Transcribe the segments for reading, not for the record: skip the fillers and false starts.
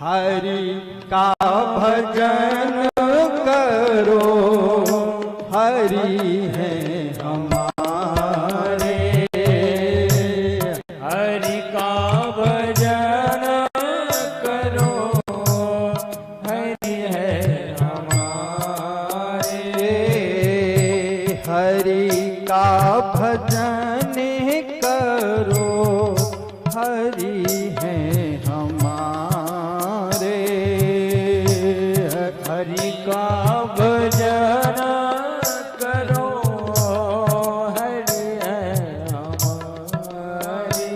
हरि का भजन करो, हरि है हमारे। हरि का भजन करो, हरि है हमारे। हरि का भजन करो, हरि है हमारे। हरि का भजन करो, हरि है हमारे।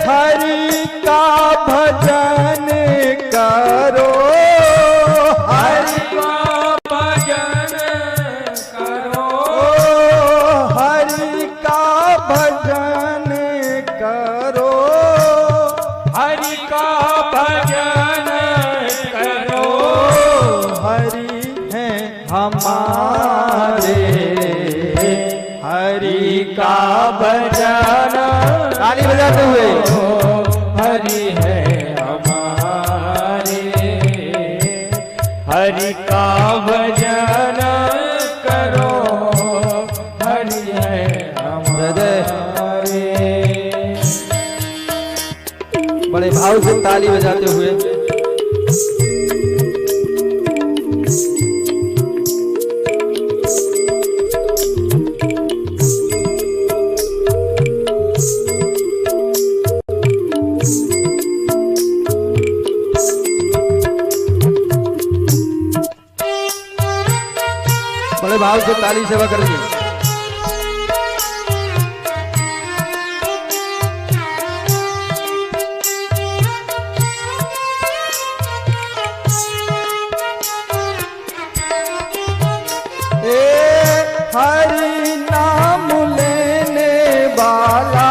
हरि का भजन करो, हरि का भजन करो, हरि का भजन करो, हरि का भजन करो। हरि है हमारे। हरि का भजन, ताली बजाते हुए, हरि है हमारे। हरि का भजन करो, हरि है हमारे। बड़े भाव से ताली बजाते हुए बड़े भाव से ताली सेवा करेंगे। हरि नाम लेने वाला,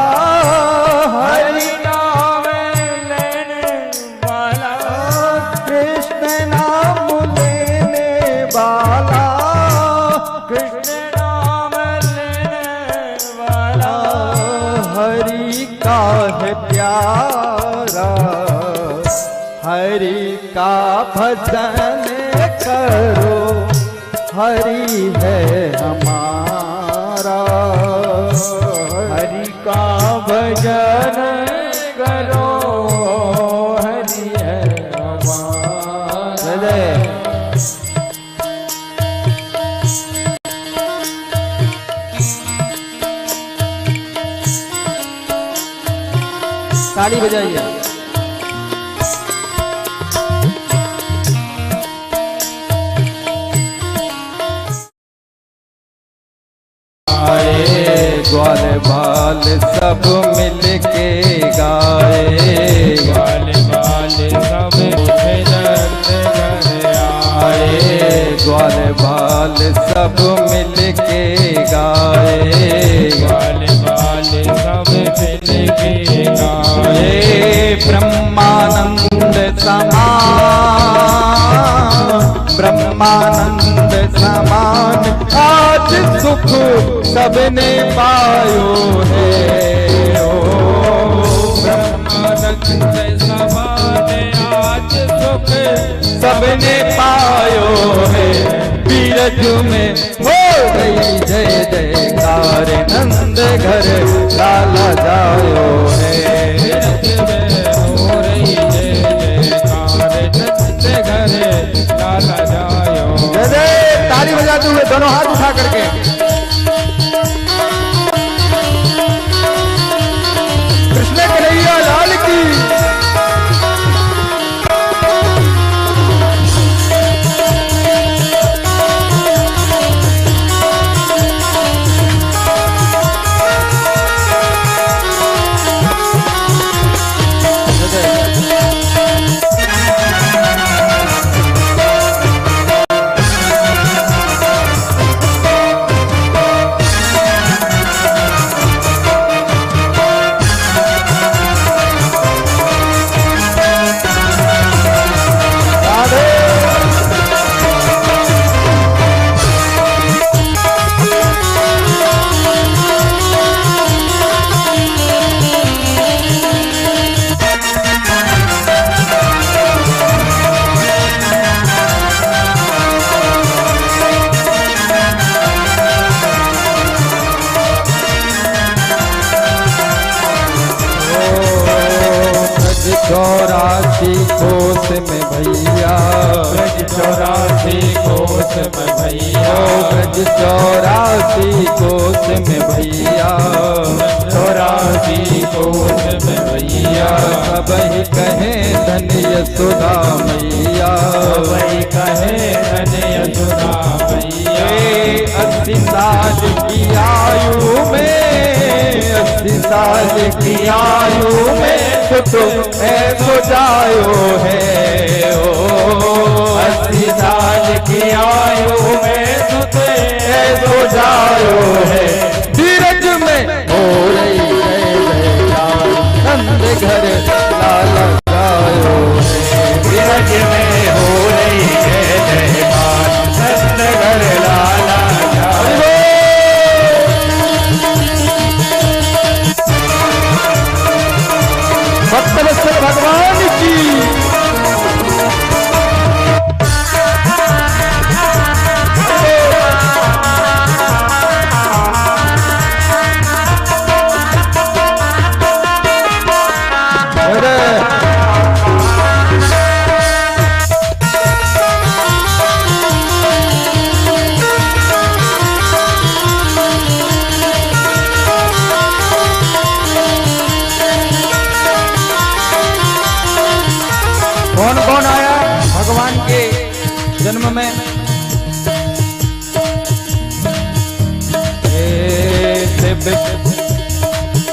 हरि नाम लेने वाला, कृष्ण नाम लेने वाला, कृष्ण नाम लेने वाला। हरि का है प्यारा, हरि का भजन करो, हरि है हमारा। हरि का भजन करो, हरि है हमारा। ताली बजाइए। ग्वाल बाल सब मिल के गाए, ग्वाल बाल सब नंद घर आए। ग्वाल बाल सब मिल के गाए, ग्वाल बाल सब मिल के गाए। ब्रह्मानंद समान, ब्रह्मानंद समान आज सुख सबने पायो है। ओ ब्रह्मानंद समान आज सुख सबने पायो है। बीरज में हो गई जय जयकार, नंद घर लाला जायो है। बीरज में हो रही जय जयकार, नंद घर लाला जायो। जय ताली बजाते हुए दोनों हाथ उठा करके कृष्ण कन्हैया लाल की। चौरासी कोस में भैया, ब्रज 84 कोस में भैया, ब्रज 84 कोस में भैया, 84 कोस में भैया, सबही कहे धन्य यशोदा मैया, वही कहे धन्य यशोदा मैया। 80 साल की आयु में, 80 साल की आयु में तुम ऐसो जायो है ओ, 80 साल की आयु में तुझे ऐसो जायो है। धीरज में हो रही है जयकार, नंद घर लाला जायो है। धीरज में हो रही है जयकार, नंद घर लाला जायो। भक्तवत्सल भगवान की कौन कौन आया भगवान के जन्म में?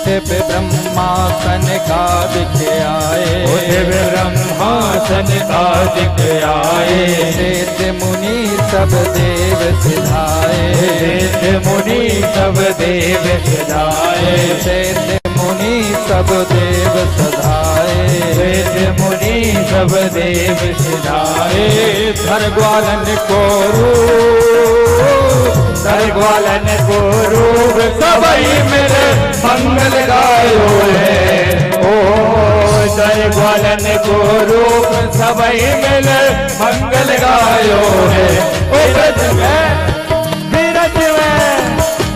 दिव्य ब्रह्मासन का दिखे आए, दिव्य ब्रह्मासन का दिख आए, नित्य मुनि सब देव सिधाए, नित्य मुनि सब देव सिधाए, नित्य मुनि सब देव सधाए, नित्य मुनि सब देव सिधाए। धर ग्वालन को धर ग्वालन को रूप सबई मेरे मंगल गायो है ओ, धर ग्वालन को रूप सबई मेरे मंगल गायो है। ओ ब्रज में विरज में,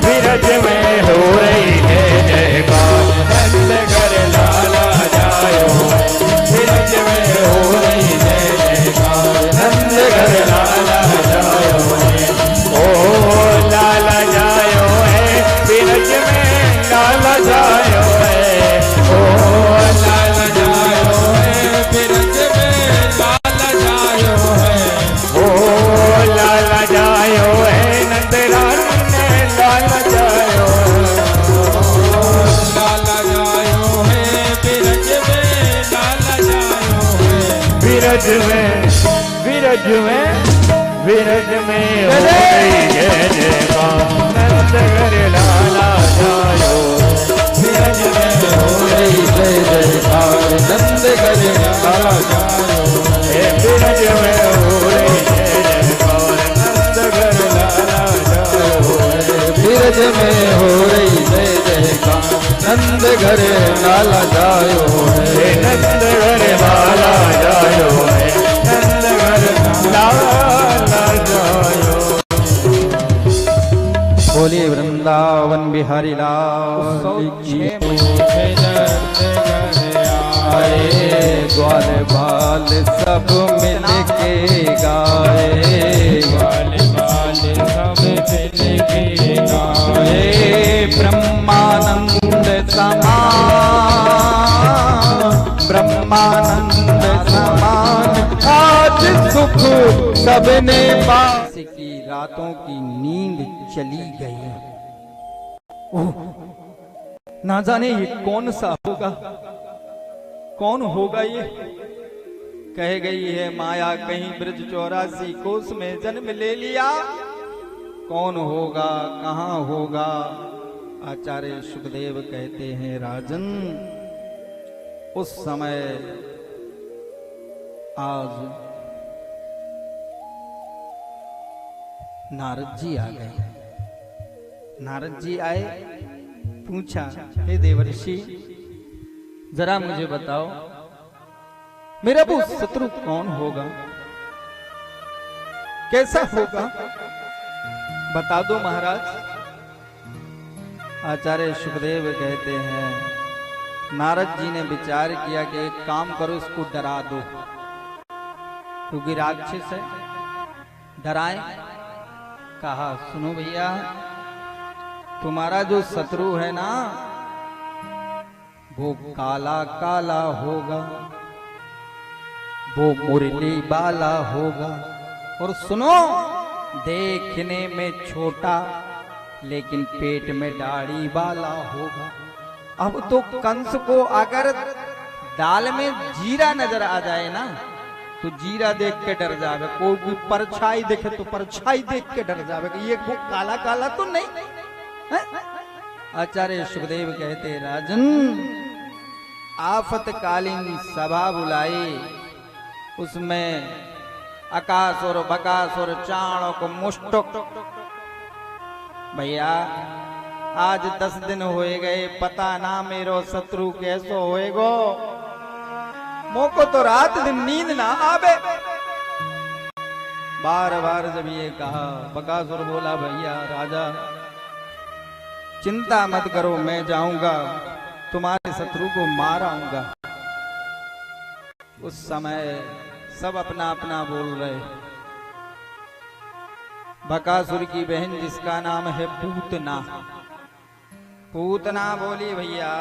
विरज में हो रही है जयकार, नंद घर लाला जायो है। विरज में हो रही है जयकार, नंद घर लाला जायो है। ओ लाला जायो है, विरज में लाला जायो है। ओ लाला जायो है, विरज में लाला जायो है। ओ लाला जायो है, नंद रानी लाला जायो है। लाला जायो है, बिरज में लाला जायो है। विरज में, विरज में, विरज में हो रही है जयकार, नंद घर लाला जायो। विरज में हो रही जय जयकार, नंद घर लाला जायो है। विरज में हो रही है जयकार, नंद घर लाला जायो है। बिरज में हो रही जय जयकार, नंद घर लाला जायो है। नंद घर लाला जायो है, नंद घर लाला जायो। बोलिए वृंदावन बिहारी लाल की। आए ग्वाल बाल सब मिल के गाए, ग्वाल बाल सब मिल के गाए, ब्रह्मानंद समान, ब्रह्मानंद समान आज सुख सबने पास की। रातों की नींद चली गई। ओह, ना जाने ये कौन सा होगा, कौन होगा ये। कह गई है माया कहीं ब्रज 84 कोस में जन्म ले लिया। कौन होगा, कहाँ होगा। आचार्य सुखदेव कहते हैं राजन, उस समय आज नारद जी आ गए। नारद जी आए, पूछा, हे देवर्षि जरा मुझे बताओ मेरा वो शत्रु कौन होगा, कैसा होगा, बता दो महाराज। आचार्य सुखदेव कहते हैं नारद जी ने विचार किया कि एक काम करो, इसको डरा दो, क्योंकि राक्षस है, डराए। कहा सुनो भैया, तुम्हारा जो शत्रु है ना वो काला काला होगा, वो मुरली वाला होगा, और सुनो देखने में छोटा लेकिन पेट में दाढ़ी वाला होगा। अब तो कंस को अगर दाल में जीरा नजर आ जाए ना तो जीरा देख के डर जावे, कोई भी परछाई देखे तो परछाई देख के डर जावे कि ये वो काला काला तो नहीं है? आचार्य सुखदेव कहते, राजन आफतकालीन सभा बुलाई, उसमें अकासुर बकासुर चाणक मुष्टक, भैया आज 10 दिन होए गए, पता ना मेरो शत्रु कैसो होएगो, मोको तो रात दिन नींद ना आवे। बार बार जब ये कहा, बकासुर बोला, भैया राजा चिंता मत करो, मैं जाऊंगा तुम्हारे शत्रु को मार आऊंगा। उस समय सब अपना अपना बोल रहे। बकासुर की बहन जिसका नाम है पूतना, पूतना बोली, भैया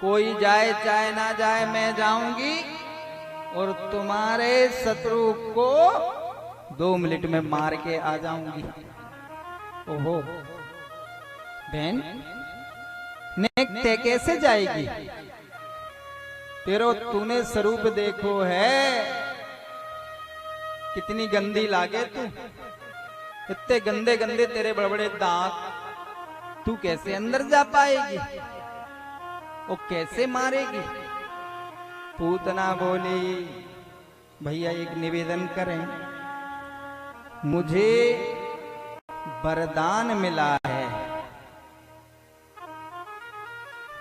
कोई जाए चाहे ना जाए मैं जाऊंगी और तुम्हारे शत्रु को 2 मिनट में मार के आ जाऊंगी। ओहो बहन ने कैसे जाएगी, तेरो तूने स्वरूप देखो है, कितनी गंदी लागे तू, इतने गंदे गंदे तेरे बड़े बड़े दांत, तू कैसे अंदर जा पाएगी और कैसे मारेगी। पूतना बोली, भैया एक निवेदन करें, मुझे वरदान मिला है,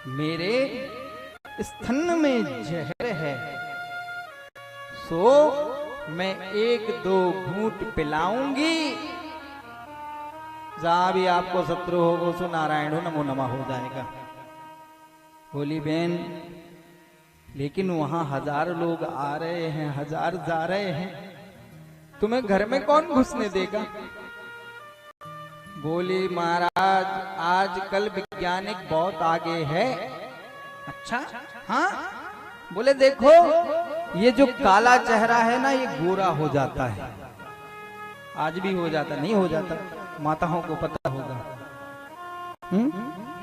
मेरे स्तन में जहर है, सो मैं 1-2 घूंट पिलाऊंगी, जहां भी आपको शत्रु हो सो नारायण हो नमो नमः हो जाएगा। बोली बहन लेकिन वहां 1000 लोग आ रहे हैं, 1000 जा रहे हैं, तुम्हें घर में कौन घुसने देगा। बोली महाराज आजकल वैज्ञानिक बहुत आगे है। अच्छा हाँ, बोले देखो ये जो काला चेहरा है ना ये गोरा हो जाता है, आज भी हो जाता, नहीं हो जाता, माताओं को पता होगा,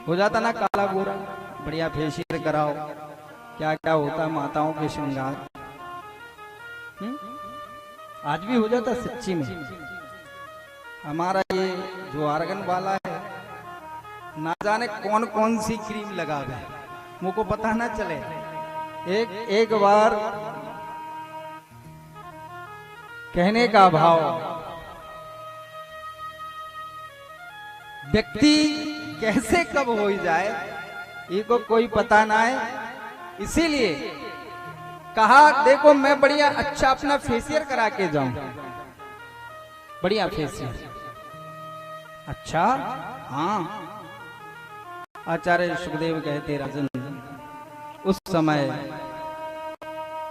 हो जाता ना काला गोरा। बढ़िया फेशियल कराओ, क्या क्या होता माताओं के श्रृंगार, आज भी हो जाता सच्ची में। हमारा ये जो आर्गन वाला है ना जाने कौन कौन सी क्रीम लगावे, मुझको पता ना चले। एक बार कहने का भाव, व्यक्ति कैसे कब हो जाए ये को कोई पता ना है, इसीलिए कहा देखो मैं बढ़िया अच्छा अपना फेशियल करा के जाऊं, बढ़िया फेशियल। अच्छा हाँ, आचार्य सुखदेव कहते राजन उस समय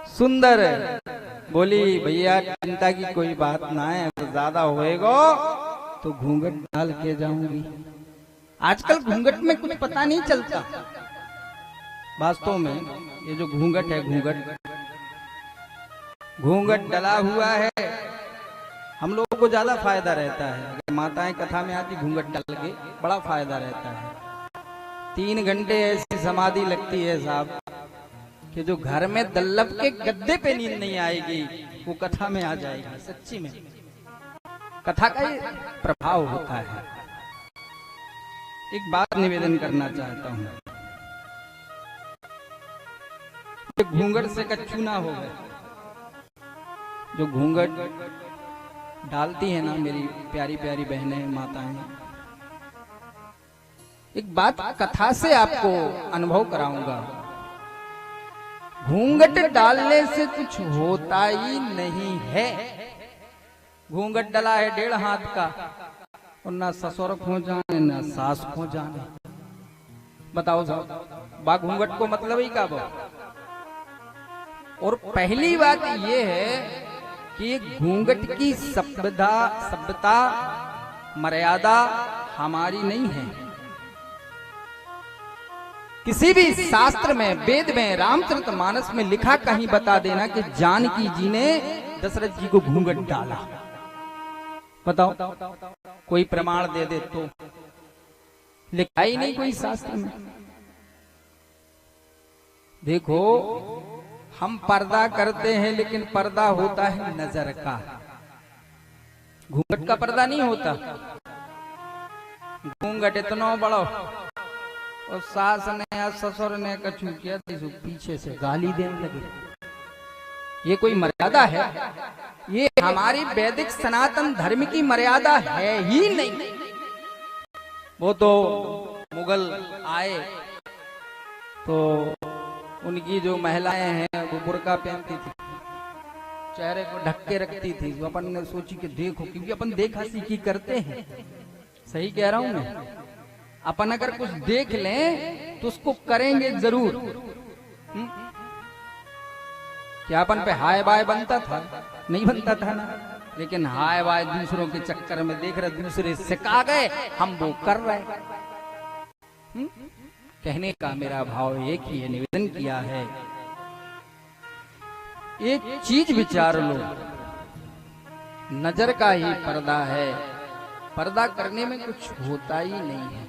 सुंदर बोली, भैया चिंता की कोई बात ना है, अगर ज्यादा होएगा तो घूंघट डाल के जाऊंगी। आजकल घूंघट में कुछ पता नहीं चलता, वास्तव में ये जो घूंघट है, घूंघट डला हुआ है, हम लोगों को ज्यादा फायदा रहता है। अगर माताएं कथा में आती घूंघट डाल के बड़ा फायदा रहता है। 3 घंटे ऐसी समाधि लगती है साहब कि जो घर में दल्लभ के गद्दे पे नींद नहीं आएगी वो कथा में आ जाएगी। सच्ची में कथा का ही प्रभाव होता है। एक बात निवेदन करना चाहता हूं, घूंघट से कच्छू ना हो गए, जो घूंघट डालती है ना मेरी प्यारी प्यारी बहनें माताएं, एक बात कथा से आपको अनुभव कराऊंगा, घूंघट डालने से कुछ होता ही नहीं है। घूंघट डला है 1.5 हाथ का और ना ससुर खो जाने ना सास खो जाने, बताओ साहब बा घूंघट को मतलब ही का वो। और पहली बात ये है कि घूंघट की सभ्यता मर्यादा हमारी नहीं है। किसी भी शास्त्र में, वेद में, रामचरितमानस में लिखा कहीं बता देना कि जानकी जी ने दशरथ जी को घूंघट डाला, बताओ कोई प्रमाण दे दे तो। लिखा ही नहीं कोई शास्त्र में। देखो हम पर्दा करते हैं लेकिन पर्दा होता है नजर का, घूंघट का पर्दा नहीं होता। घूंघट इतना बड़ा और सास ने या ससुर ने कछु किया तो पीछे से गाली देने लगे। ये कोई मर्यादा है? ये हमारी वैदिक सनातन धर्म की मर्यादा है ही नहीं। वो तो मुगल आए तो उनकी जो महिलाएं हैं वो बुर्का पहनती थी, चेहरे को ढक के रखती थी। तो अपन ने सोची कि देखो, क्योंकि अपन देखा सीखी करते हैं। सही कह रहा हूं मैं? अपन अगर कुछ देख लें तो उसको करेंगे जरूर। क्या अपन पे हाय बाय बनता था? नहीं बनता था ना। लेकिन हाय बाय दूसरों के चक्कर में देख रहे, दूसरे सिखा गए, हम वो कर रहे। कहने का मेरा भाव एक ही है, निवेदन किया है, एक चीज विचार लो, नजर का ही पर्दा है। पर्दा करने में कुछ होता ही नहीं है।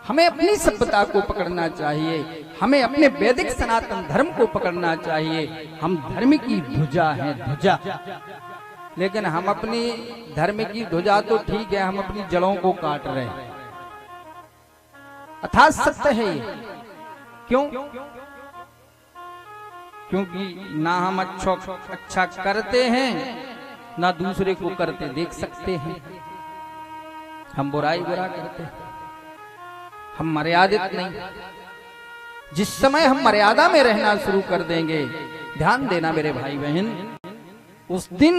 हमें अपनी सभ्यता को पकड़ना चाहिए, हमें अपने वैदिक सनातन धर्म को पकड़ना चाहिए। हम धर्म की ध्वजा हैं, ध्वजा। लेकिन हम अपनी धर्म की ध्वजा तो ठीक है, हम अपनी जड़ों को काट रहे हैं। अर्थात सत्य है ये। क्यों? क्योंकि ना हम अच्छा करते हैं, ना दूसरे को करते देख सकते हैं। हम बुराई बुरा करते हैं, हम मर्यादित नहीं। जिस समय हम मर्यादा में रहना शुरू कर देंगे, ध्यान देना मेरे भाई बहन, उस दिन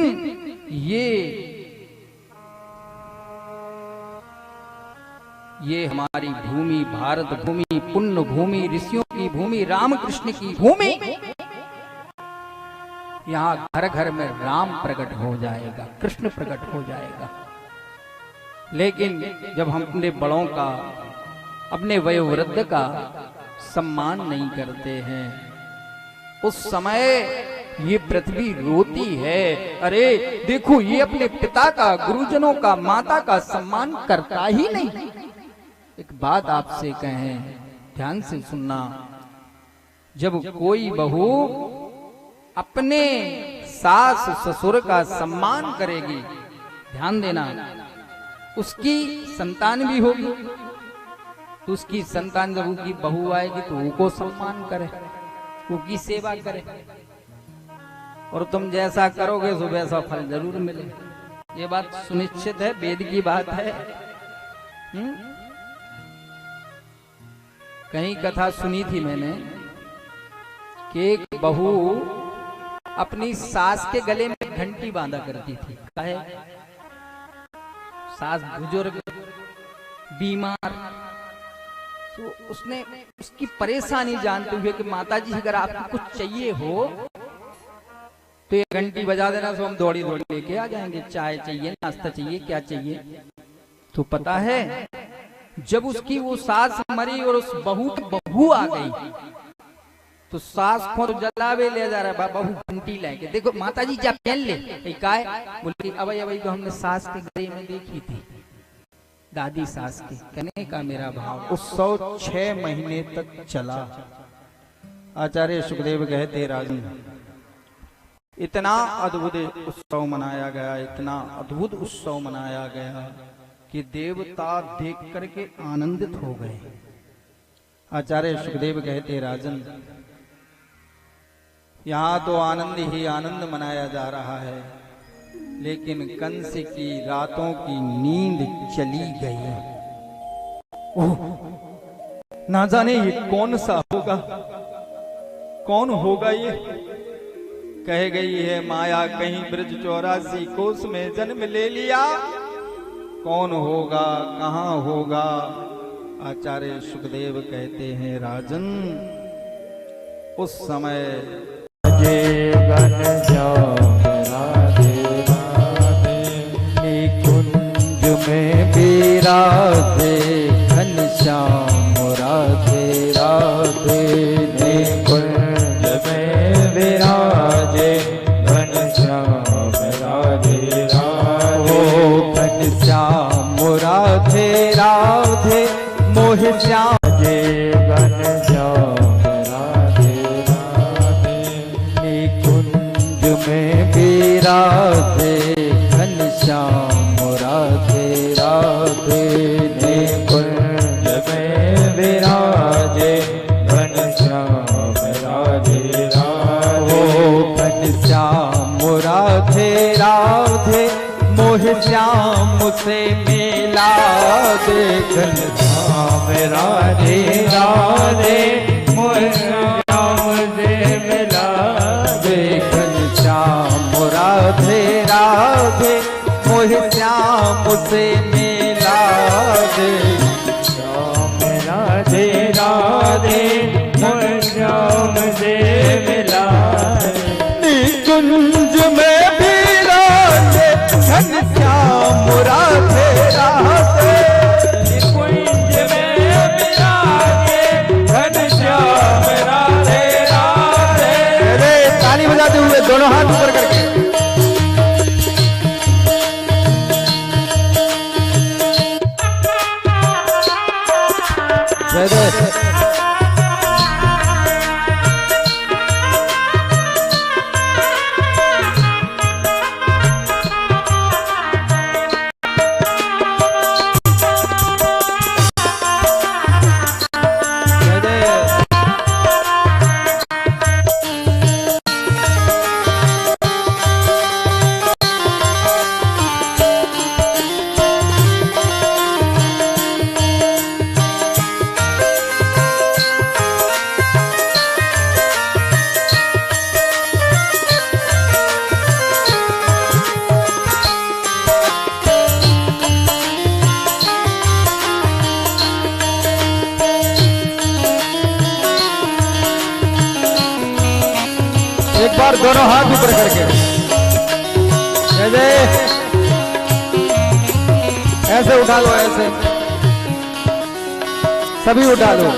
ये हमारी भूमि, भारत भूमि, पुण्य भूमि, ऋषियों की भूमि, रामकृष्ण की भूमि, यहाँ घर घर में राम प्रकट हो जाएगा, कृष्ण प्रकट हो जाएगा। लेकिन जब हम अपने बड़ों का, अपने वयोवृद्ध का सम्मान नहीं करते हैं, उस समय ये पृथ्वी रोती है। अरे देखो, ये अपने पिता का, गुरुजनों का, माता का सम्मान करता ही नहीं। एक बात आपसे कहें, ध्यान से सुनना, जब कोई बहू अपने सास ससुर का सम्मान करेगी, ध्यान देना, उसकी संतान भी होगी, तो उसकी संतान जब उसकी बहू आएगी तो उसको सम्मान करे, उसकी सेवा करे। और तुम जैसा करोगे तो वैसा फल जरूर मिले। ये बात सुनिश्चित है, वेद की बात है। कहीं कथा सुनी थी मैंने कि एक बहू अपनी सास के गले में घंटी बांधा करती थी। काहे? सास बुजुर्ग, बीमार, तो उसने उसकी परेशानी जानते हुए कि माताजी अगर आपको कुछ चाहिए हो तो ये घंटी बजा देना, तो हम दौड़ी दौड़ी लेके आ जाएंगे। चाय चाहिए, नाश्ता चाहिए, क्या चाहिए। तो पता है, जब उसकी वो सास मरी और उस बहू आ गई, तो सास को तो जलावे ले जा रहा, बहू घंटी लेके, देखो माताजी जा पहन ले। का है? बोली अबई तो हमने सास के गले में देखी थी, दादी सास की। कहने का मेरा भाव, उत्सव 6 महीने तक चला। आचार्य सुखदेव कहते, राजन इतना अद्भुत उत्सव मनाया गया, इतना अद्भुत उत्सव मनाया गया कि देवता देख करके आनंदित हो गए। आचार्य सुखदेव कहते, राजन यहाँ तो आनंद ही आनंद मनाया जा रहा है, लेकिन कंस की रातों की नींद चली गई। ओह, ना जाने ये कौन सा होगा, कौन होगा ये। कह गई है माया कहीं ब्रज 84 कोस में जन्म ले लिया। कौन होगा, कहां होगा, आचार्य सुखदेव कहते हैं राजन, उस समय जे गण श्याम राधे राधे, निकुंज में विराजे घनश्याम राधे राधे, निकुंज में विराजे घनश्याम राधे राधे, घनश्याम राधे राधे मोह श्याम जे घनश्याम राधे राधे, निकुंज में विराजे घनश्याम राधे राधे, निकुंज में विराजे घनश्याम राधे राधे, घनश्याम राधे राधे मोह श्याम से मिला दे, घनश्याम राधे राधे मोह श्याम से मिला दे, घनश्याम राधे राधे मोह श्याम से मिला दे, श्याम राधे राधे मोह श्याम से मिला दे, निकुंज में विराजे घनश्याम राधे राधे, निकुंज में विराजे घनश्याम राधे राधे। अरे ताली बजाते हुए दोनों हाथ ऊपर करके जय जय। एक बार दोनों हाथ ऊपर करके जय जय। ऐसे उठा लो, ऐसे सभी उठा लो।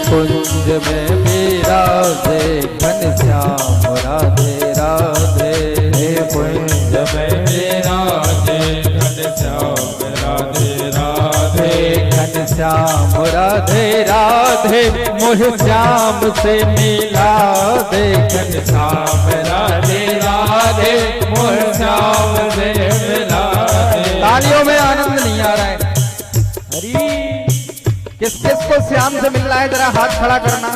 कुंज में विराजे घनश्याम राधे राधे, कुंज में विराजे घनश्याम राधे राधे, घनश्याम राधे राधे मोह श्याम से मिला दे, घनश्याम राधे राधे मोह श्याम से मिला दे। तालियों में आनंद नहीं आ रहा है। हरी किस किस को श्याम से मिल रहा है, जरा हाथ खड़ा करना।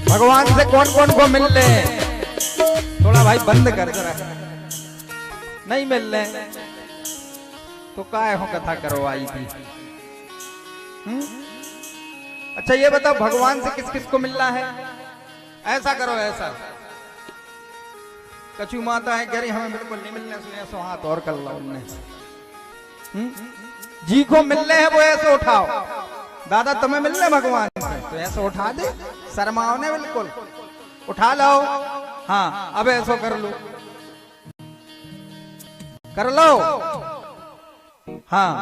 भगवान से कौन कौन को मिल रहे हैं? थोड़ा भाई बंद कर जरा। नहीं मिल रहे तो काय हो कथा करो आई थी। अच्छा ये बताओ भगवान से किस किस को मिलना है? ऐसा करो, ऐसा कछु माता है कह रही हमें बिल्कुल नहीं मिलने, सुने सो हाथ और कर लो उनने। जी को मिलने हैं वो ऐसे उठाओ। दादा तुम्हें मिलने भगवान से तो ऐसे उठा दे, शर्माओ ने बिल्कुल उठा लो। हाँ अब ऐसा कर लो, कर लो। हाँ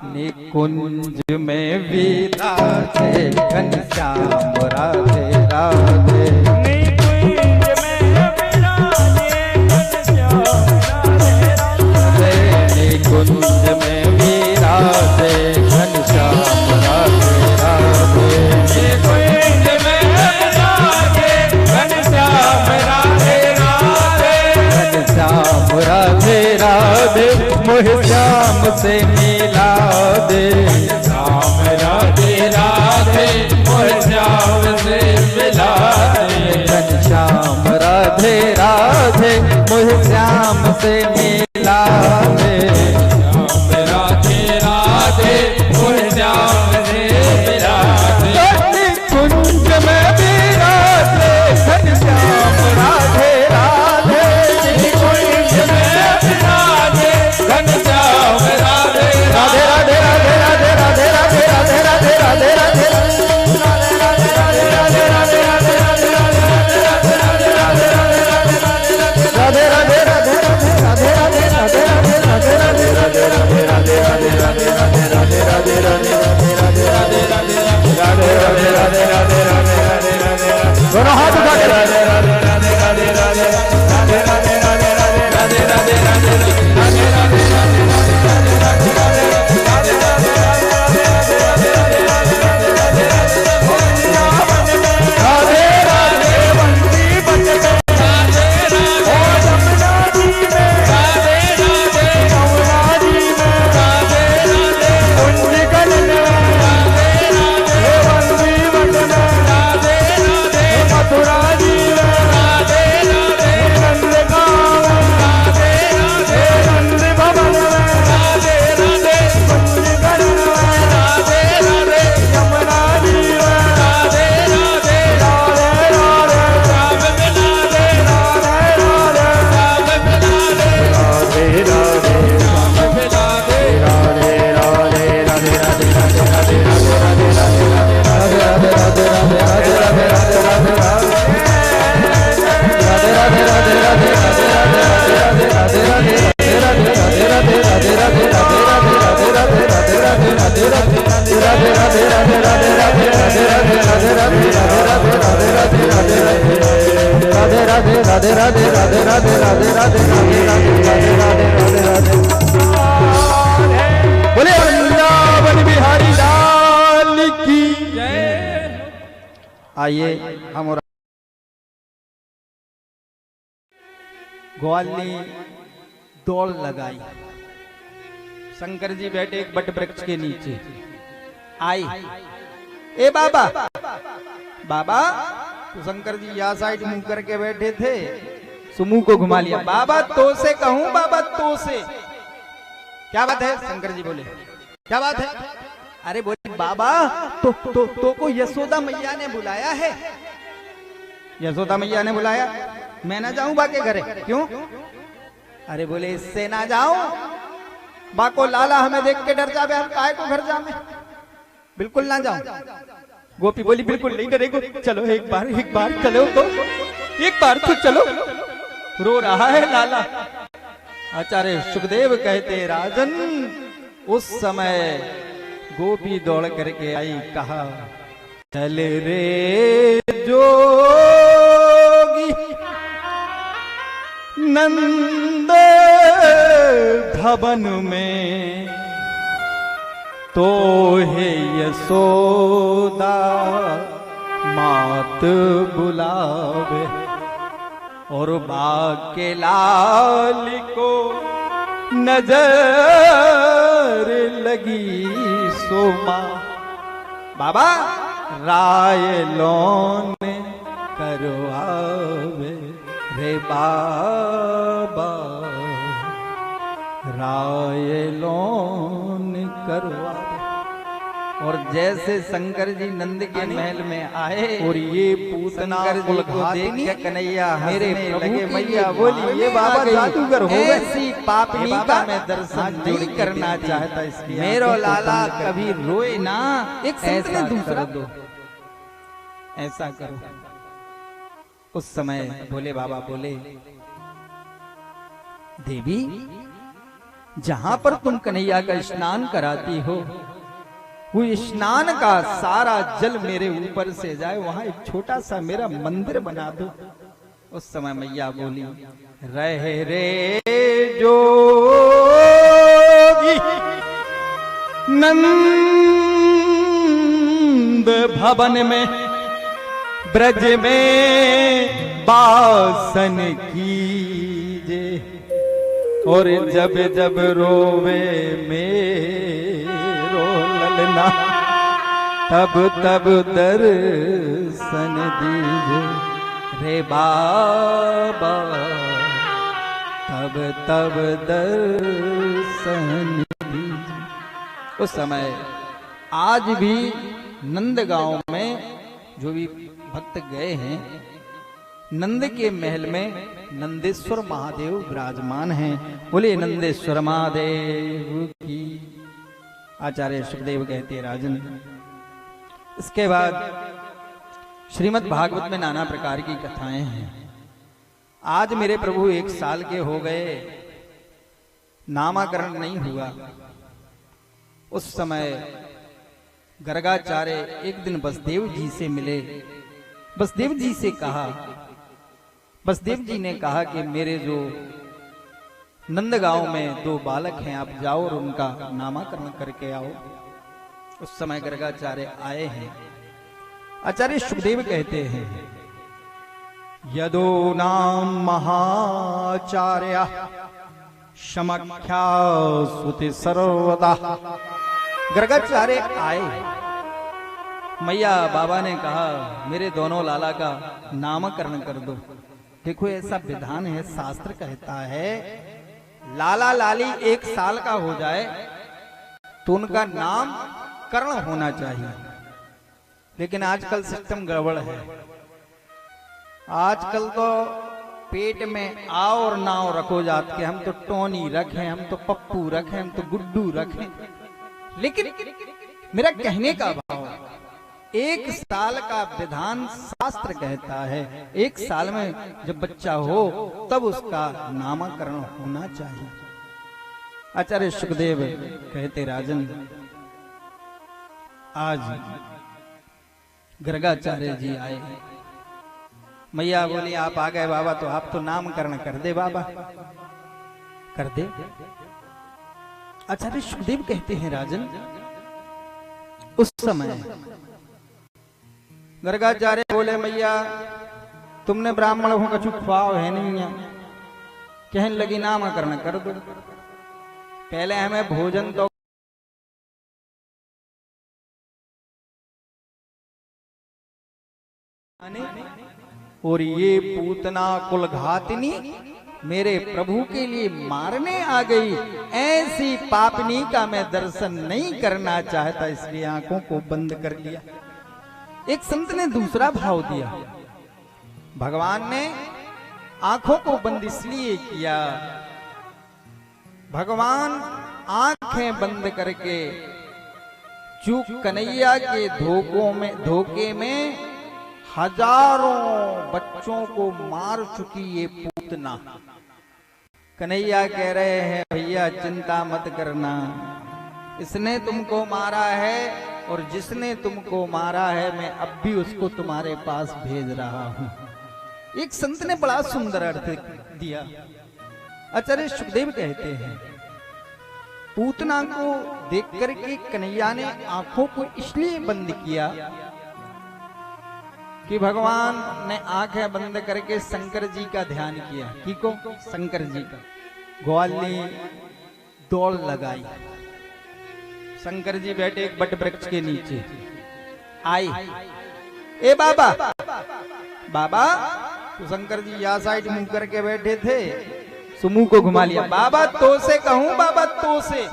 निकुंज में विराजे घनश्याम राधे राधे, निकुंज में विराजे घनश्याम राधे राधे, निकुंज में विराजे घनश्याम राधे राधे, निकुंज में विराजे घनश्याम राधे राधे, घनश्याम राधे राधे मोह श्याम से मिला दे, श्याम राधे राधे मोह श्याम से मिला दे, घनश्याम राधे राधे मोह श्याम से मिला दे, श्याम राधे राधे मोह श्याम से मिला दे। कुंज में विराजे घनश्याम राधे राधे राधे राधे राधे राधे राधे राधे राधे राधे राधे बोले वृंदावन बिहारी लाल की जय। आइए हम और ग्वाली दौड़ लगाई। शंकर जी बैठे एक बट वृक्ष के नीचे। आई ए बाबा बाबा, तो शंकर जी या साइड मुंह करके बैठे थे, सुमुह को घुमा लिया। बाबा तो से कहूं, बाबा तो से क्या बात है? शंकर जी बोले क्या बात है? अरे बोले बाबा तो को यशोदा मैया ने बुलाया है। यशोदा मैया ने बुलाया, मैं ना जाऊं बाके घरे? क्यों? अरे बोले इससे ना जाऊं, बाको लाला हमें देख के डर जावे, हम काहे को घर जावे? बिल्कुल ना जाऊं। गोपी बोली बिल्कुल नहीं डरेगो, चलो एक बार चलो तो, एक बार तो चलो। रो रहा है लाला। आचार्य सुखदेव कहते राजन, उस समय गोपी दौड़ करके आई, कहा चल रे जोगी नंद भवन में, तो है यशोदा मात बुलावे, और बाके लाल को नजर लगी सोमा। बाबा रायलों ने करवावे रे बाबा, रायलों ने करवावे। और जैसे शंकर जी नंद के महल में आए और ये पूतना को देख के कन्हैया मेरे लगे, मैया बोली ये बाबा जादूगर हो गए। ऐसी पापनी का मैं दर्शन नहीं करना चाहता, इसलिए मेरो लाला कभी रोए ना। एक संत ने दूसरा दो, ऐसा करो। उस समय बोले बाबा बोले, देवी जहां पर तुम कन्हैया का स्नान कराती हो, वो स्नान का सारा जल मेरे ऊपर से जाए, वहां एक छोटा सा मेरा मंदिर बना दो। उस समय मैया बोली रहे रे जोगी नंद भवन में, ब्रज में बासन कीजे, और जब जब रोवे मेरो ललना, तब तब दर्शन दीजे रे बाबा, तब तब दर्शन दीजे। उस समय आज भी नंदगांव में जो भी भक्त गए हैं, नंद के महल में नंदेश्वर महादेव विराजमान हैं। बोले नंदेश्वर महादेव की। आचार्य सुखदेव कहते राजन, इसके बाद श्रीमद् भागवत में नाना प्रकार की कथाएं हैं। आज मेरे प्रभु 1 साल के हो गए, नामाकरण नहीं हुआ। उस समय गर्गाचार्य एक दिन बसदेव जी से मिले। बसदेव जी से कहा, बसदेव जी ने कहा कि मेरे जो नंदगांव में 2 बालक हैं, आप जाओ और उनका नामाकरण करके आओ। उस समय गर्गाचार्य आए हैं। आचार्य सुखदेव कहते हैं, यदो नाम महाचार्य समख्या सुति सर्वदा। गर्गाचार्य आए, मैया बाबा ने कहा मेरे दोनों लाला का नामकरण कर दो। देखो ऐसा विधान है, शास्त्र कहता है लाला लाली 1 साल का हो जाए तो उनका नाम करण होना चाहिए। लेकिन आजकल सिस्टम गड़बड़ है। आजकल तो पेट में आओ और नाव रखो जात के, हम तो टोनी रखें, हम तो पप्पू रखें, हम तो गुड्डू रखें। लेकिन मेरा कहने का भाव, 1 साल का विधान शास्त्र कहता है, 1 साल में जब बच्चा हो तब उसका नामकरण होना चाहिए। आचार्य सुखदेव कहते राजन, आज गर्गाचार्य जी आए, मैया बोली आप आ गए बाबा, तो आप तो नामकरण कर दे बाबा, कर दे। आचार्य सुखदेव कहते हैं राजन, उस समय गर्गाचार्य बोले मैया तुमने ब्राह्मण को कछु ख्वाव है नहीं है, कहने लगी नामकरण कर दो, पहले हमें भोजन तो और ये पूतना कुलघातिनी मेरे प्रभु के लिए मारने आ गई, ऐसी पापनी का मैं दर्शन नहीं करना चाहता, इसलिए आंखों को बंद कर लिया। एक संत ने दूसरा भाव दिया, भगवान ने आंखों को बंद इसलिए किया, भगवान आंखें बंद करके चूक कन्हैया के धोखे में हजारों बच्चों को मार चुकी ये पूतना। कन्हैया कह रहे हैं भैया चिंता मत करना, इसने तुमको मारा है और जिसने तुमको मारा है मैं अब भी उसको तुम्हारे पास भेज रहा हूं। एक संत ने बड़ा सुंदर अर्थ दिया। आचार्य सुखदेव कहते हैं पूतना को देख करके कन्हैया ने आंखों को इसलिए बंद किया कि भगवान ने आंखें बंद करके शंकर जी का ध्यान किया। को शंकर जी का ग्वाली दौड़ लगाई, शंकर जी बैठे एक बट वृक्ष के नीचे, आई ए बाबा बाबा, तो शंकर जी या साइड मुंह करके बैठे थे, सुमुह को घुमा लिया, बाबा तो से कहूं, बाबा तो से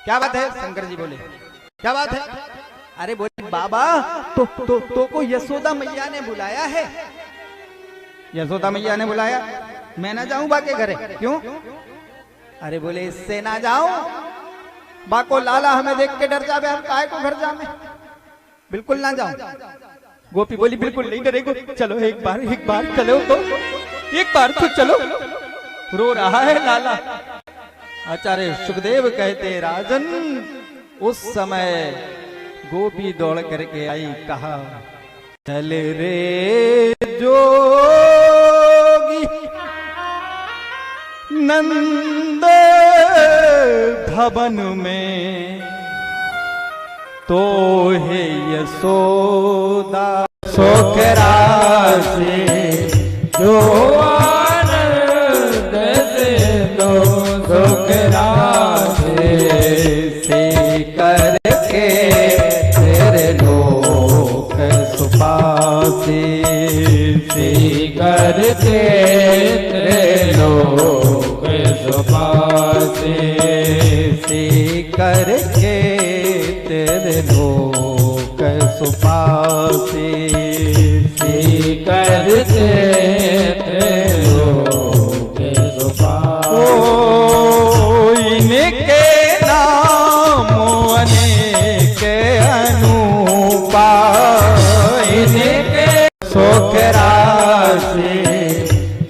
क्या बात है? शंकर जी बोले क्या बात है? अरे बोले बाबा तो को यशोदा मैया ने बुलाया है। यशोदा मैया ने बुलाया, मैं ना जाऊं बा के घरे? क्यों? अरे बोले इससे ना जाऊं, बा को लाला हमें देख के डर जावे, हम काहे को घर जामे, बिल्कुल ना जाऊं। गोपी बोली बिल्कुल नहीं डरेगो, चलो एक बार चलो तो, एक बार तो चलो, रो रहा है लाला। आचार्य सुखदेव कहते राजन उस समय गोपी दौड़ करके आई, कहा चल रे जोगी नंद भवन में, तो हे यशोदा सोकरा से जो आनंद से दो सोकरा से करके तेरे लोक सुपासे, से करके तेरे लोक सुपासे, से करके तेरे लोक सुपासे, से करके तेरे लोक सुपासे। ओ इनके नाम अनेक अनूपा, इनके सोकरा से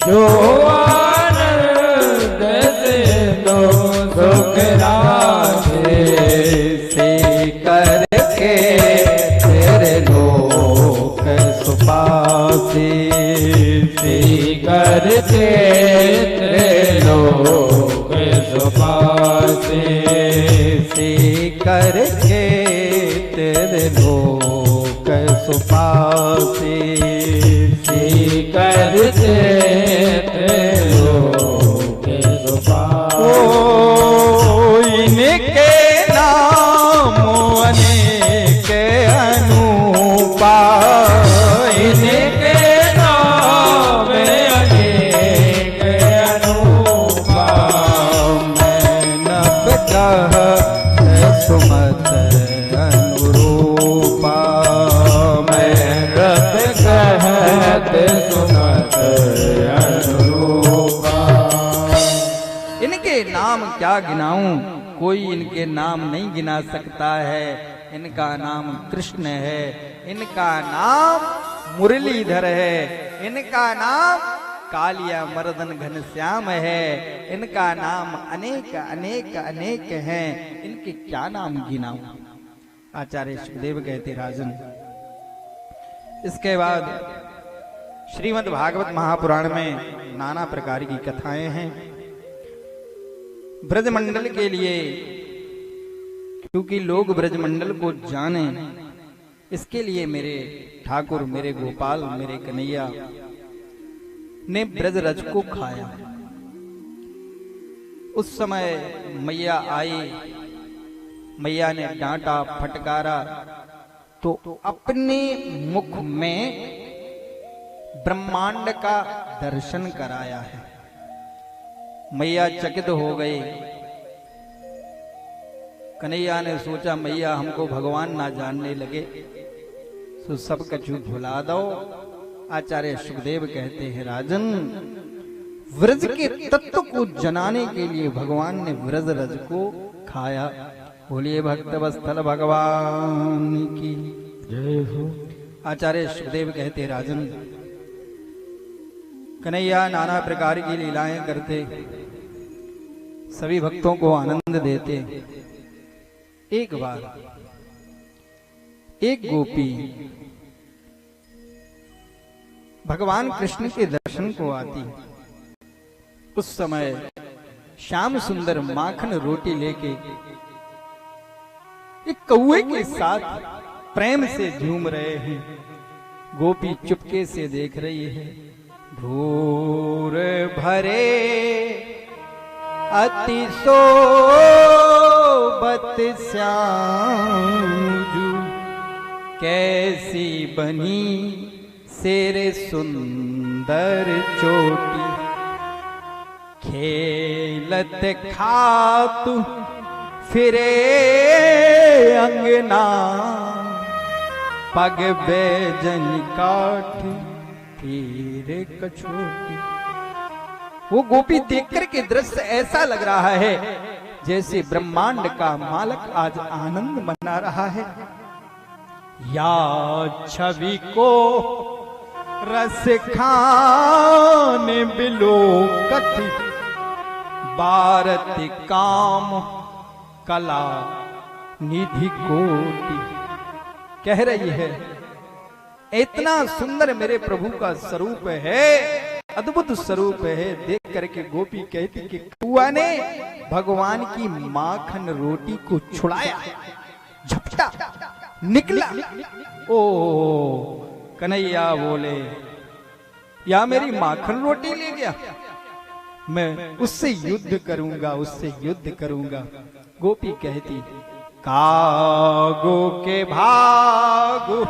जो आनंद से दो सोकरा से करके तेरे लोक सुपासे, से करके तेरे लोक सुपासे, से करके तेरे लोक सुपासे, से करके तेरे लोक सुपासे। ओ इनके नाम अनेक अनूपा, इनके नाम अनेक अनूपा, मैं नभ कह सुमत अनुरूपा, मैं नभ कहत सुमत अनुरूपा। इनके नाम क्या गिनाऊं, कोई इनके नाम नहीं गिना सकता है। इनका नाम कृष्ण है, इनका नाम मुरलीधर है, इनका नाम कालिया मर्दन घनश्याम है, इनका नाम अनेक अनेक अनेक हैं, इनके क्या नाम गिनाऊं। आचार्य सुखदेव कहते राजन, इसके बाद श्रीमद् भागवत महापुराण में नाना प्रकार की कथाएं हैं। ब्रजमंडल के लिए, क्योंकि लोग ब्रजमंडल को जाने, इसके लिए मेरे ठाकुर, मेरे गोपाल, मेरे कन्हैया ने ब्रजरज को खाया। उस समय मैया आई, मैया ने डांटा, फटकारा, तो अपने मुख में ब्रह्मांड का दर्शन कराया है। मैया चकित हो गई। कन्हैया ने सोचा मैया हमको भगवान ना जानने लगे, तो सब कछु भुला दो। आचार्य सुखदेव कहते हैं, राजन, व्रज के तत्व को जनाने के लिए भगवान ने व्रज रज को खाया। बोलिए भक्त वत्सल भगवान की जय हो। आचार्य सुखदेव कहते हैं, राजन, कन्हैया नाना प्रकार की लीलाएं करते, सभी भक्तों को आनंद देते। एक बार एक गोपी भगवान कृष्ण के दर्शन को आती। उस समय श्याम सुंदर माखन रोटी लेके एक कौवे के साथ प्रेम से झूम रहे हैं। गोपी चुपके से देख रही है। भूर भरे अति सोबत श्यामजू, कैसी बनी शेर सुंदर चोटी, खेलत खातु फिरे अंगना, पग बैजन काठी तीर कछोटी। वो गोपी देख करके दृश्य ऐसा लग रहा है जैसे ब्रह्मांड का मालक आज आनंद मना रहा है। या छवि को रस खान बिलोकत, भारत काम कला निधि कोटि। कह रही है, इतना सुंदर मेरे प्रभु का स्वरूप है, अद्भुत स्वरूप है। देख करके गोपी कहती कि कौआ ने भगवान की माखन रोटी को छुड़ाया, झपटा, निकला। ओ कन्हैया बोले, या मेरी माखन रोटी ले गया, मैं उससे युद्ध करूंगा, उससे युद्ध करूंगा। गोपी कहती, कागो के भागो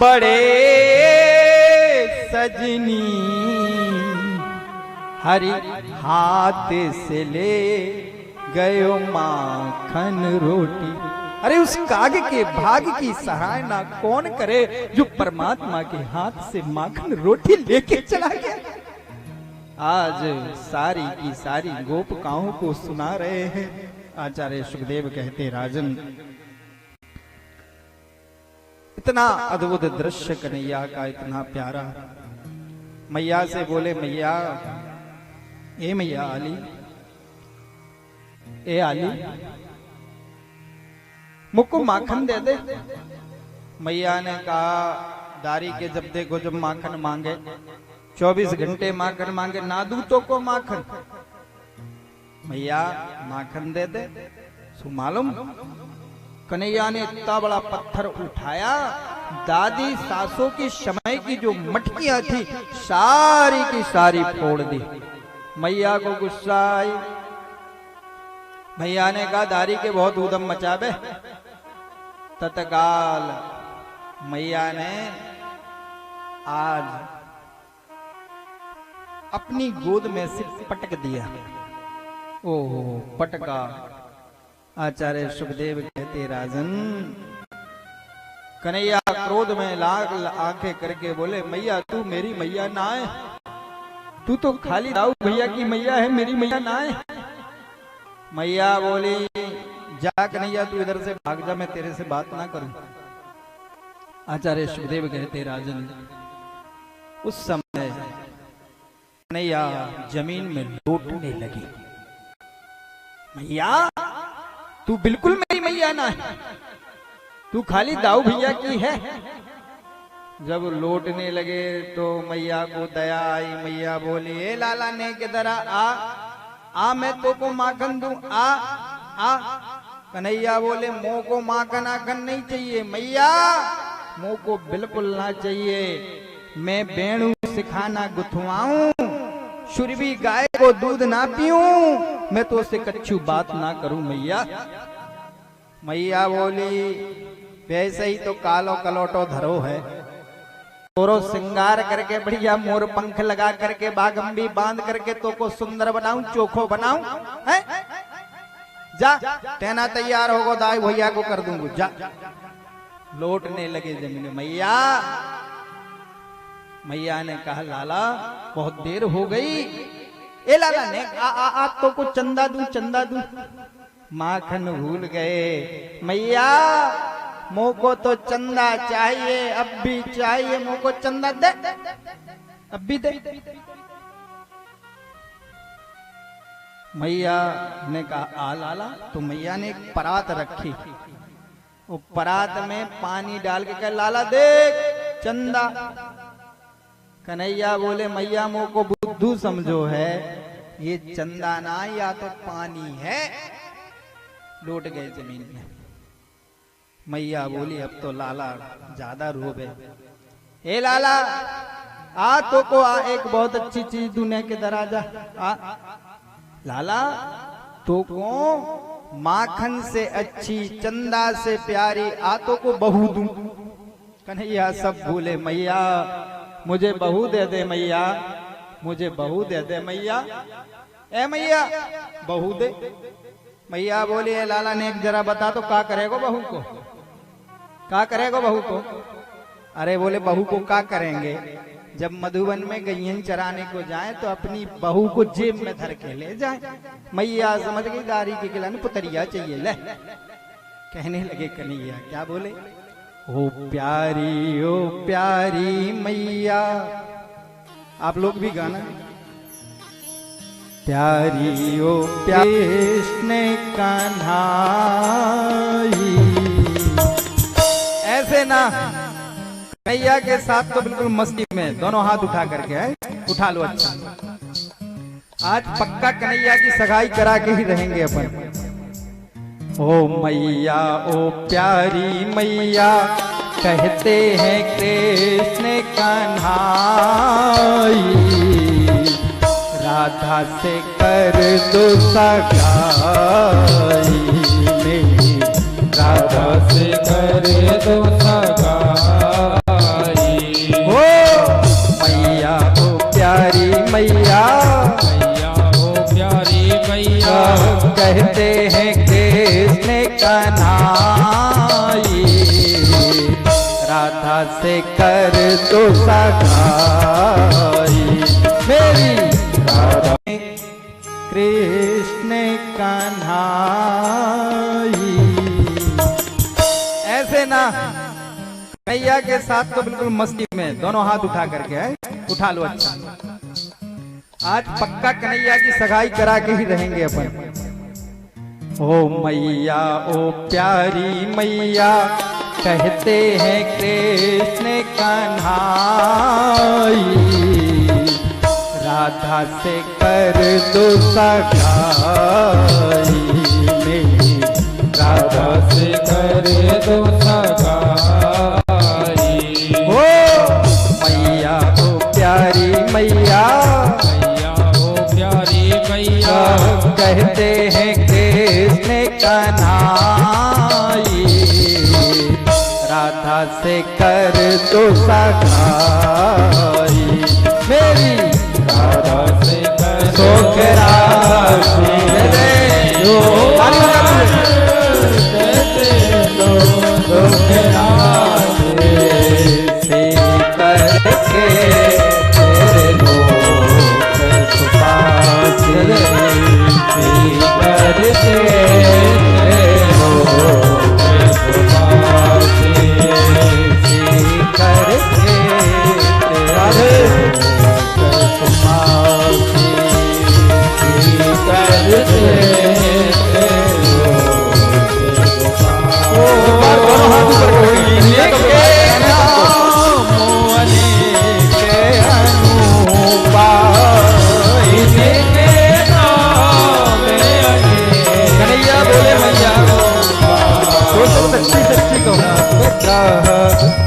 बड़े सजनी, हरि हाथ से ले गयो माखन रोटी। अरे उस काग के भाग की सराहना कौन करे जो परमात्मा के हाथ से माखन रोटी लेके चला गया। आज सारी की सारी गोपिकाओं को सुना रहे हैं। आचार्य सुखदेव कहते, राजन, इतना अद्भुत दृश्य कन्हैया का, इतना प्यारा। मैया से बोले, मैया, ए मैया आली, ए आली, मुझको माखन दे दे। मैया ने कहा, दारी के जब देखो जब माखन मांगे, 24 घंटे माखन मांगे, ना दूं तो को माखन। मैया माखन दे दे। सो मालूम, कन्हैया ने इतना बड़ा पत्थर उठाया, दादी सासों की समय की जो मटकियां थी सारी की सारी फोड़ दी। मैया को गुस्सा आई। मैया ने कहा, दारी के बहुत उदम मचाबे। तत्काल मैया ने आज अपनी गोद में से पटक दिया। ओह पटका। आचार्य सुखदेव कहते, राजन, कन्हैया क्रोध में लाल आंखें करके बोले, मैया तू मेरी मैया ना है, तू तो खाली दाऊ भैया की मैया है, मेरी मैया ना है। मैया बोली, जा कन्हैया तू इधर से भाग जा, मैं तेरे से बात ना करूं। आचार्य सुखदेव कहते, राजन, उस समय कन्हैया जमीन में लौटने लगी। मैया तू बिल्कुल मेरी मैया ना है, तू खाली दाऊ भैया की है। जब लौटने लगे तो मैया को दया आई। मैया बोली, ए लाला ने किधर आ मैं तो को माखन दूं, आ। कन्हैया बोले, मोह को माखन आखन नहीं चाहिए मैया, मोह को बिल्कुल ना चाहिए। मैं बेणु सिखाना गुथवाऊं, शुरवी गाय को दूध ना पीऊं, मैं तो उससे कच्छू बात ना करूं मैया। मैया बोली, वैसे ही तो कालो कलोटो धरो है, तोरो श्रृंगार करके बढ़िया मोर पंख लगा करके बागंबी बांध करके तो को सुंदर बनाऊं, चोखो बनाऊं है? जा तेना तैयार होगो, दाई भैया को कर दूंगा, जा। लौटने लगे जमीन। मैया ने कहा, लाला बहुत देर हो गई। ए लाला ने आ तो को चंदा दूं। माखन भूल गए मैया, मोह को तो चंदा चाहिए, अब भी चाहिए, मोह को चंदा दे, अब भी दे। मैया ने कहा, आ लाला। तो मैया ने एक परात रखी, वो परात में पानी डाल के कहा, लाला देख चंदा। कन्हैया बोले, मैया मोह को बुद्धू समझो है, ये चंदा ना या तो पानी है। लौट गए जमीन में। मैया बोली, अब तो लाला ज्यादा रोबे। ए लाला आ तो को आ, एक बहुत अच्छी चीज दूने के दराजा आ। लाला तो को माखन से अच्छी, चंदा से प्यारी आ तो को बहू दूं। कन्हैया सब भूले, मैया मुझे बहू दे दे मैया, मुझे बहू दे दे मैया, ए मैया बहू दे। मैया बोली, लाला ने एक जरा बता तो का करेगो बहू को, का करेगो बहू को? अरे बोले, बहू को का करेंगे, जब मधुबन में गैयन चराने को जाए तो अपनी बहू को जेब में धर के ले जाए। मैया समझ गई दारी के खिलाने पुतरिया चाहिए। ले कहने लगे कन्हैया, क्या बोले? ओ प्यारी मैया। आप लोग भी गाना, प्यारी ओ कृष्ण कान्हाई। ऐसे ना कन्हैया के साथ तो बिल्कुल मस्ती में दोनों हाथ उठा करके है, उठा लो। अच्छा आज पक्का कन्हैया की सगाई करा के ही रहेंगे अपन। ओ मैया ओ प्यारी मैया, कहते हैं कृष्ण कान्हाई, राधा से कर दो सगाई मेरी, राधा से कर दो सगाई। हो मैया ओ प्यारी मैया, मैया ओ प्यारी मैया, कहते हैं कृष्ण कान्हाई, राधा से कर दो सगाई मेरी, राधा कृष्ण कान्हाई। ऐसे ना कन्हैया के साथ तो बिल्कुल मस्ती में दोनों हाथ उठा करके है, उठा लो। अच्छा आज पक्का कन्हैया की सगाई करा के ही रहेंगे अपन। ओ मैया ओ प्यारी मैया, कहते हैं कृष्ण कान्हाई, राधा से कर दो सगाई मेरी, राधा से कर दो सगाई। हो मैया ओ प्यारी मैया, मैया ओ प्यारी मैया, कहते हैं कृष्ण कान्हाई, राधा से कर दो सगाई मेरी, राधा से कर सोकरा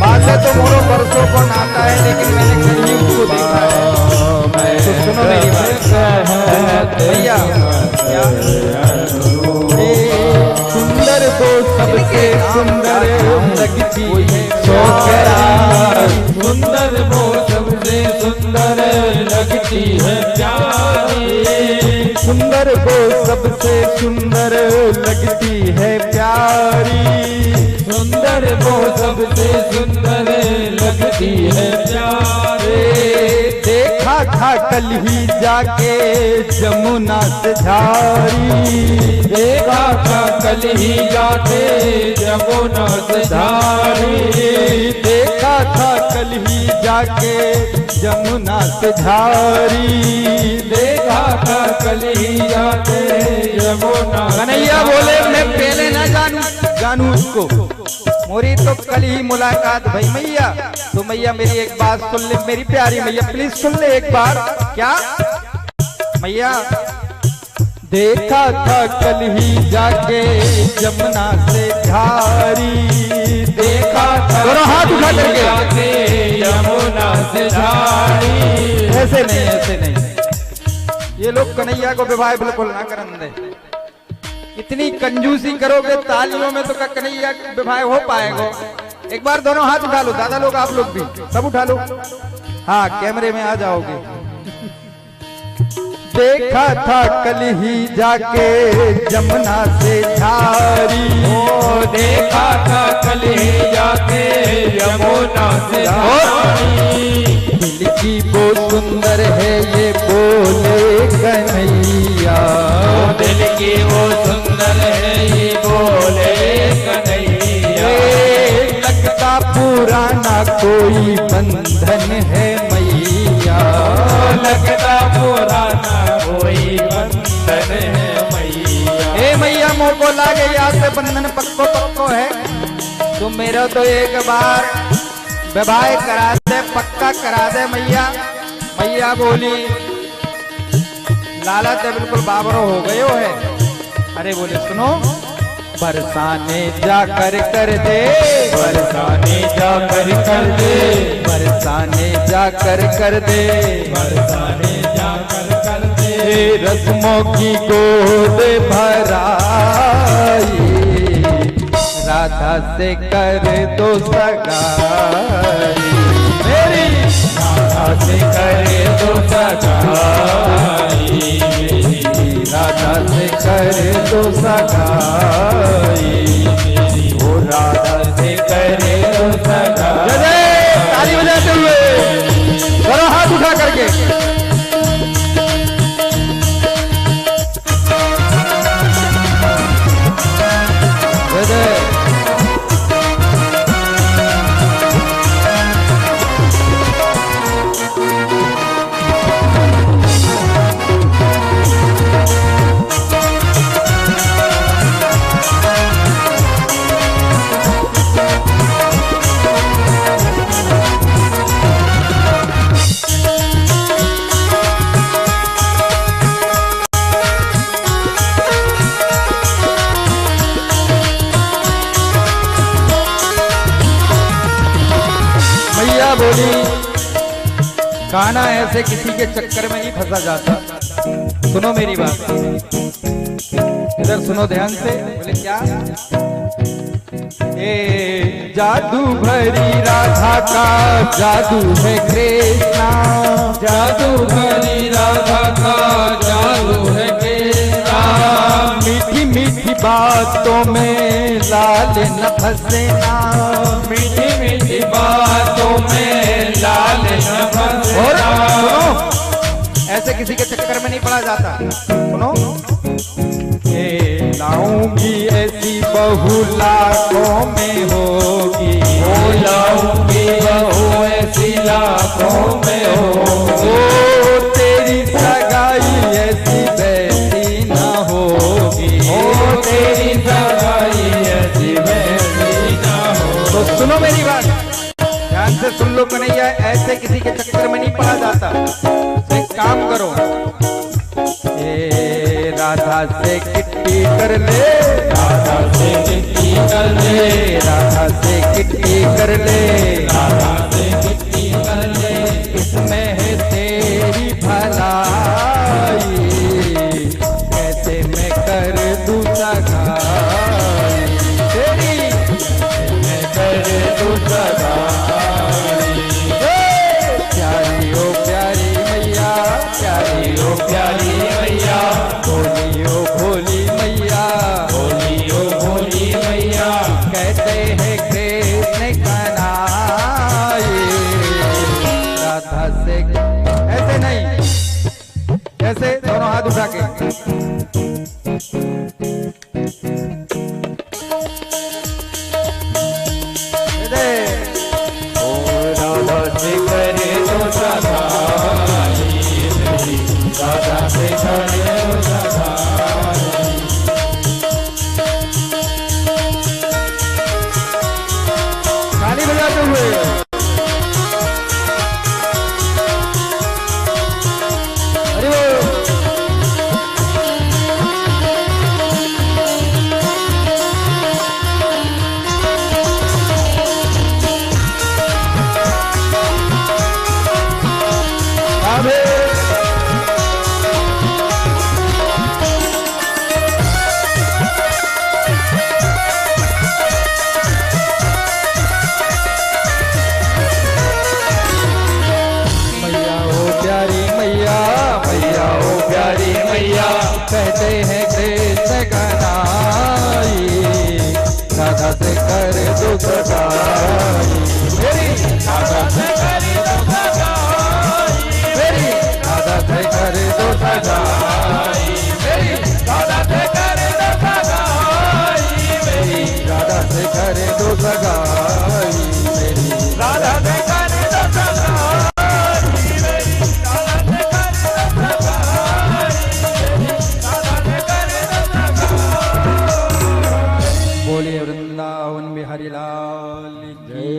बात है तो मोरो बरसों को नाता है, लेकिन मैंने कहीं उसको देखा है। तो सुनो मेरी बात भैया, सुंदर तो सबसे सुंदर लगती है छोकरा, सुंदर वो सबसे सुंदर लगती है प्यारी, सुंदर वो सबसे सुंदर लगती है प्यारी, सुंदर वो सबसे सुंदर लगती है प्यारी। देखा था कल ही जाके जमुना से झारी, देखा था कल ही जाके जमुना से झारी, देखा था कल ही जाके जमुना से झारी, देखा था कल ही जाके जमुना। कन्हैया बोले मैं पहले ना जानू उसको, मोरी तो कल ही मुलाकात भई मैया। तो मैया मेरी एक बात सुन ले मेरी प्यारी मैया, प्लीज सुन ले एक बार। क्या मैया? देखा था कल ही जाके जमुना से झारी, देखा था दोनों हाथ उठा करके यमुना से झारी। ऐसे नहीं, ऐसे नहीं, ये लोग कन्हैया को विवाह बिल्कुल ना करन दे। इतनी कंजूसी करोगे तालियों में तो कन्हैया विवाह हो पाएगा? एक बार दोनों हाथ उठा लो, दादा लोग आप लोग भी सब उठा लो। हाँ, कैमरे में आ जाओगे। देखा था कल ही जाके जमुना से झारी, ओ देखा था कल ही जाके यमुना से झारी, दिल की वो सुंदर है ये बोले कन्हैया, दिल की वो सुंदर है ये बोले कन्हैया, लगता पुराना कोई बंधन है मैया, लगता पुराना कोई बंधन है मैया। ए मैया मोको लागे यहाँ से बंधन पक्को पक्को है, तो मेरा तो एक बार विवाह करा दे, पक्का करा दे मैया। मैया बोली लाला ते बिल्कुल बाबरो हो गए हो है। अरे बोले सुनो, बरसाने जाकर कर दे, बरसाने जाकर कर दे, बरसाने जाकर कर दे, बरसाने जाकर कर दे, रस्मों की गोद भराई, राधा से कर दो सगाई, मेरी राधा से करे दो सगाई, राधा से कर दो सगाई, ओ राधा से करे दो सगाई। ताली बजाते हुए करो हाथ उठा करके। बोली गाना ऐसे किसी के चक्कर में नहीं फंसा जाता। सुनो मेरी बात, इधर सुनो ध्यान से। बोले क्या? ए जादू भरी राधा का जादू है कृष्णा, जादू भरी राधा का जादू है कृष्णा, मीठी मीठी बातों में लाल न फंसेना, मीठी मीठी बातों में लाल न फंसेना। और सुनो, ऐसे किसी के चक्कर में नहीं पड़ा जाता। सुनो, लाऊंगी ऐसी बहू लाखों में होगी, ओ लाऊंगी बहू ऐसी लाखों में होगी, ओ तेरी सगाई ऐसी वैसी न होगी, ओ तेरी सगाई ऐसी वैसी न होगी। तो सुनो मेरी बात, ध्यान से सुन लो कन्हैया, ऐसे किसी के चक्कर में नहीं पड़ा जाता। तो एक काम करो, राधा से किट्टी कर ले, राधा से किट्टी कर ले, राधा से किट्टी कर ले, राधा से विनती कर ले, इसमें है तेरी भलाई, कैसे मैं कर दूं सगाई तेरी, मैं कर दूं सगाई। प्यारी ओ प्यारी मैया, प्यारी ओ प्यारी मैया, भोली ओ भोली मैया, भोली ओ भोली मैया, कहते हैं कृष्ण कन्हैया, राधा से ऐसे नहीं, ऐसे दोनों हाथ उठा के, राधा से करे तो सगाई, राधा से करे तो सगाई। ताली बजाते हुए अरे वो कहते हैं कृष्ण कन्हैया, राधा से कर दो सगाई मेरी, राधा से करे तो सगाई, मेरी राधा से कर दो सगाई मेरी, राधा से करे तो सगाई मेरी, राधा से कर दो सगाई मेरी, राधा से करे तो सगाई मेरी, राधा से करे तो सगाई मेरी, राधा से करे तो सगाई। बोले वृंदावन बिहारी लाल की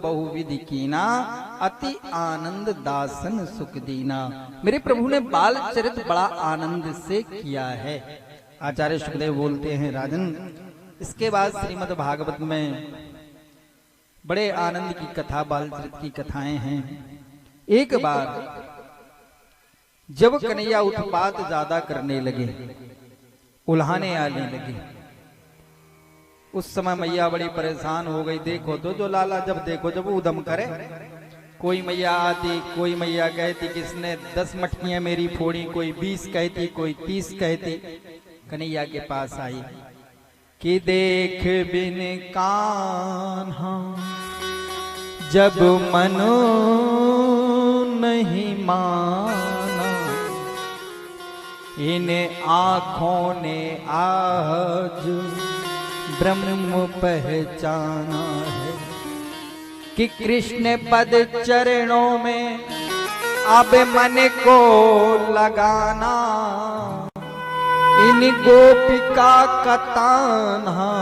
बहुविधि कीना, अति आनंद दासन सुख दीना। मेरे प्रभु ने बाल चरित बड़ा आनंद से किया है। आचार्य सुखदेव बोलते हैं राजन, इसके बाद श्रीमद् भागवत में बड़े आनंद की कथा, बाल चरित की कथाएं हैं। एक बार जब कन्हैया उत्पात ज्यादा करने लगे, उल्हाने आने लगे, उस समय मैया बड़ी परेशान हो गई। देखो तो जो लाला जब देखो जब उदम करे, कोई मैया आती, कोई मैया कहती किसने 10 मटकियां मेरी फोड़ी, कोई 20 कहती, कोई 30 कहती। कन्हैया के पास आई कि देख बिन कान्हा जब मनो नहीं माना, इन आँखों ने आज ब्रह्म पहचाना है कि कृष्ण पद चरणों में अब मन को लगाना, इन गोपिका का तान्हा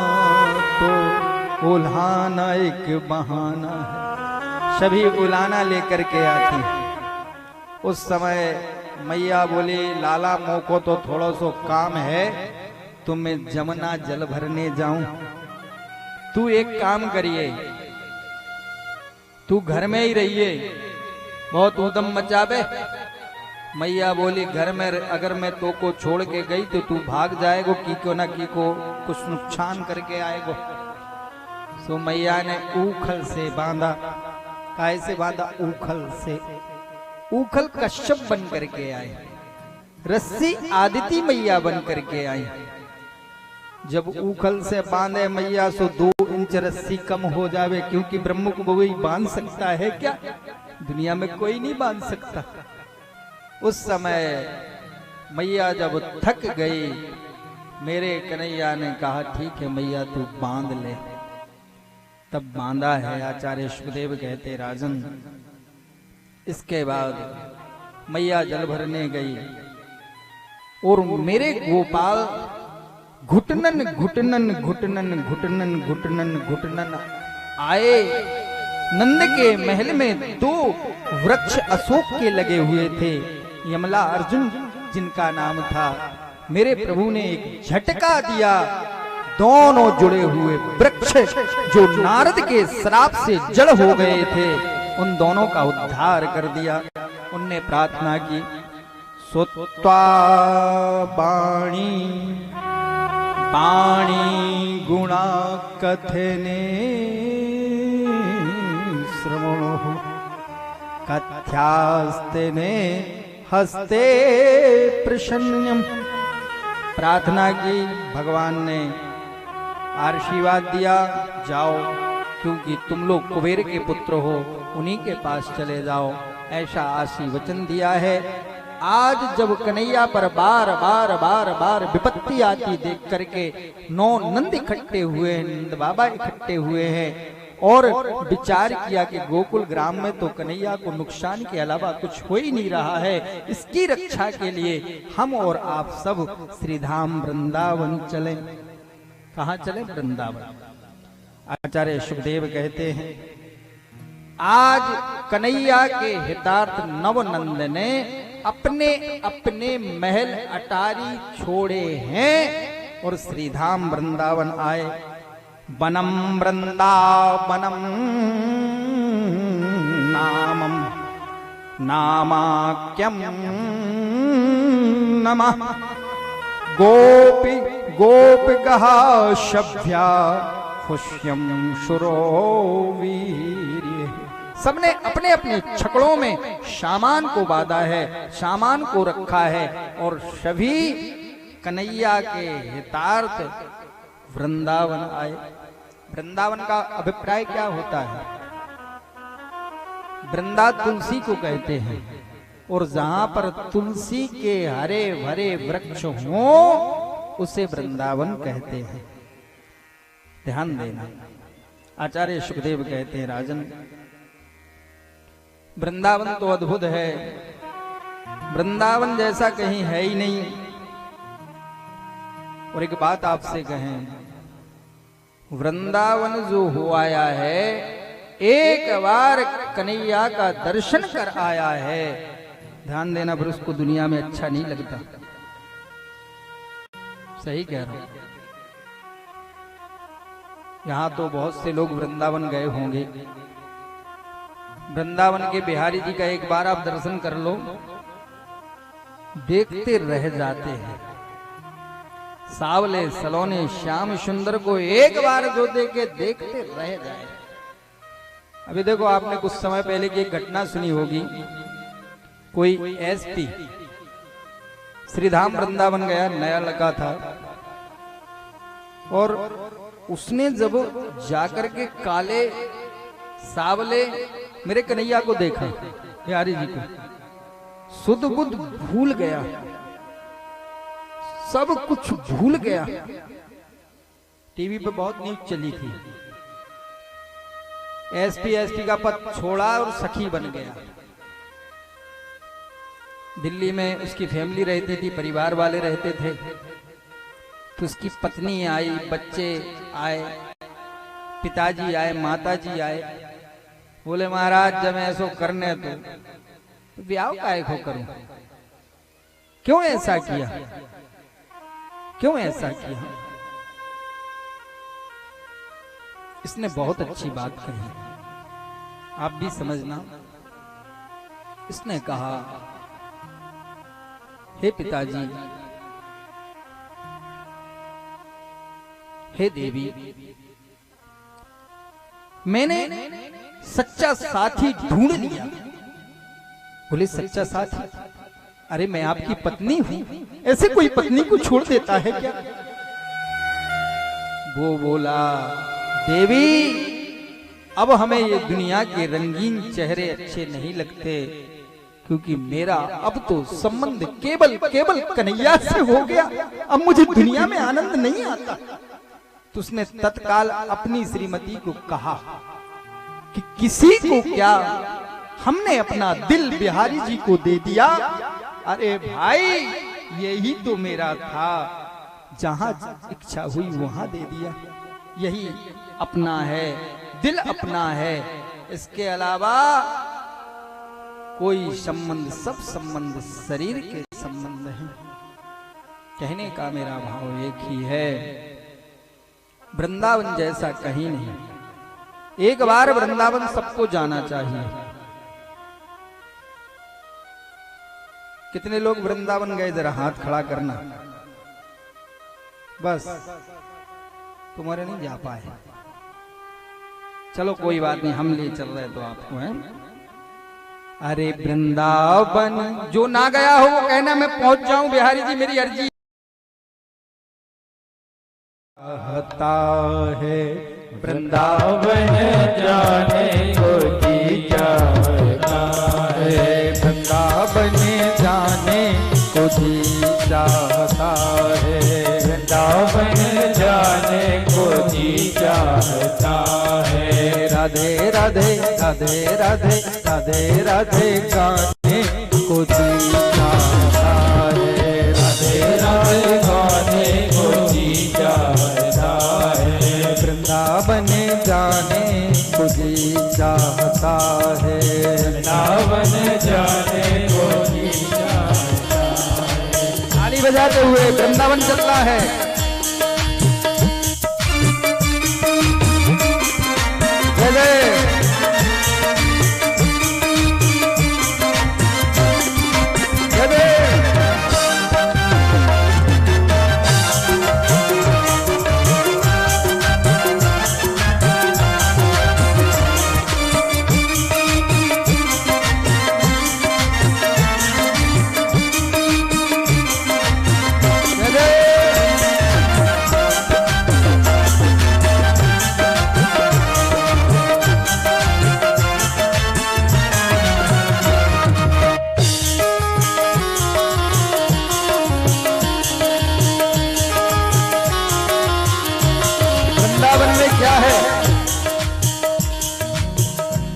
तो उल्हाना एक बहाना है। सभी उलाना लेकर के आती हैं। उस समय मैया बोली, लाला मोको तो थोड़ा सो काम है, तो मैं जमुना जल भरने जाऊं, तू एक काम करिए, तू घर में ही रहिए, बहुत उदम मचावे। मैया बोली, घर में अगर मैं तो को छोड़ के गई तो तू भाग जाएगो, की को ना की को कुछ नुकसान करके आएगो। सो मैया ने ऊखल से बांधा। काय से बांधा? ऊखल से। ऊखल कश्यप बन करके आए, रस्सी आदिति मैया बन करके आई। जब ऊखल से बांधे मैया, सो 2 इंच रस्सी कम हो जावे, क्योंकि ब्रह्म को कोई बांध सकता है क्या? दुनिया में कोई नहीं बांध सकता। उस समय मैया जब थक गई, मेरे कन्हैया ने कहा ठीक है मैया तू बांध ले। तब बांधा है। आचार्य सुखदेव कहते, राजन इसके बाद मैया जल भरने गई और मेरे गोपाल घुटनन घुटनन घुटनन घुटनन घुटनन घुटनन आए। नंद के महल में 2 वृक्ष अशोक के लगे हुए थे। यमला अर्जुन जिनका नाम था, मेरे प्रभु ने एक झटका दिया, दोनों जुड़े हुए वृक्ष जो नारद के श्राप से जड़ हो गए थे, उन दोनों का उद्धार कर दिया। उनने प्रार्थना की, सुत्वा बाणी बाणी गुणा कथने श्रवणो कथ्यास्ते ने हस्ते प्रसन्नम। प्रार्थना की, भगवान ने आशीर्वाद दिया, जाओ क्योंकि तुम लोग कुबेर के पुत्र हो, उन्हीं के पास चले जाओ, ऐसा आशीर्वचन दिया है। आज जब कन्हैया पर बार बार बार बार विपत्ति आती देख करके 9 नंद इकट्ठे हुए हैं, नंद बाबा इकट्ठे हुए हैं और विचार किया कि गोकुल ग्राम में तो कन्हैया को नुकसान के अलावा कुछ हो ही नहीं रहा है, इसकी रक्षा के लिए हम और आप सब श्रीधाम वृंदावन चलें। कहाँ चलें? वृंदावन। आचार्य सुखदेव कहते हैं, आज कन्हैया के हितार्थ नवनंद ने अपने अपने महल अटारी छोड़े हैं और श्रीधाम वृंदावन आए। वनम वृंदावनम नामम नामाक्यम नमः गोपी गोपिकः शभ्या खुश्यम शुरो वीर्य। सबने अपने अपने छकड़ों में सामान को बांधा है, सामान को रखा है और सभी कन्हैया के हितार्थ वृंदावन आए। वृंदावन का अभिप्राय क्या होता है? वृंदा तुलसी को कहते हैं और जहां पर तुलसी के हरे भरे वृक्ष हों उसे वृंदावन कहते हैं। ध्यान देना। आचार्य सुखदेव कहते हैं, राजन वृंदावन तो अद्भुत है, वृंदावन जैसा कहीं है ही नहीं। और एक बात आपसे कहें, वृंदावन जो हो आया है, एक बार कन्हैया का दर्शन कर आया है, ध्यान देना, फिर उसको दुनिया में अच्छा नहीं लगता। सही कह रहा हूं। यहां तो बहुत से लोग वृंदावन गए होंगे। वृंदावन के बिहारी जी का एक बार आप दर्शन कर लो, देखते रह जाते हैं। सावले सलोने श्याम सुंदर को एक बार जो देखे देखते रह जाए। अभी देखो, आपने कुछ समय पहले की एक घटना सुनी होगी। कोई एसपी श्रीधाम वृंदावन गया, नया लगा था, और उसने जब जाकर के काले सावले मेरे कन्हैया को देखा, बिहारी जी को, सुध बुध भूल गया, सब कुछ भूल गया। टीवी पे बहुत न्यूज चली थी, एसपी का पद छोड़ा और सखी बन गया। दिल्ली में उसकी फैमिली रहती थी, परिवार वाले रहते थे, तो उसकी पत्नी आई, बच्चे आए, पिताजी आए, माताजी आए। बोले, महाराज जब ऐसो करने तो ब्याह काहे को करूं? क्यों ऐसा किया? क्यों ऐसा किया? इसने बहुत अच्छी बात कही, आप भी समझना। इसने कहा, हे पिताजी, हे देवी, मैंने सच्चा साथी ढूंढ लिया। बोले, सच्चा साथी? अरे मैं आपकी पत्नी हूं, ऐसे कोई पत्नी को छोड़ देता है क्या? वो बोला, देवी, अब हमें ये दुनिया के रंगीन चेहरे अच्छे नहीं लगते, क्योंकि मेरा अब तो संबंध केवल केवल कन्हैया से हो गया। अब मुझे दुनिया में आनंद नहीं आता। तो उसने तत्काल अपनी श्रीमती को कहा कि किसी को क्या, हमने अपना दिल बिहारी जी को दे दिया। अरे भाई, यही तो मेरा था, जहां इच्छा हुई वहां दे दिया। यही अपना है, दिल अपना है, इसके अलावा कोई संबंध, सब संबंध शरीर के संबंध हैं। कहने का मेरा भाव एक ही है, वृंदावन जैसा कहीं नहीं। एक बार वृंदावन सबको जाना चाहिए। कितने लोग वृंदावन गए, जरा हाथ खड़ा करना। बस तुम्हारे नहीं जा पाए। चलो कोई बात नहीं, हम ले चल रहे तो आपको हैं। अरे वृंदावन जो ना गया हो वो कहना मैं पहुंच जाऊं। बिहारी जी मेरी अर्जी कहता है वृंदावन जाने को जी चाहता है, वृंदावन जाने को जी चाहता है, वृंदावन जाने को जी चाहता है। राधे राधे राधे राधे राधे राधे गाने को जी चाहता है, राधे राधे गाने को जी चाहता है, वृंदावन जाने को जी चाहता है, वृंदावन जाने को जी चाहता है। ताली बजाते हुए वृंदावन चलता है।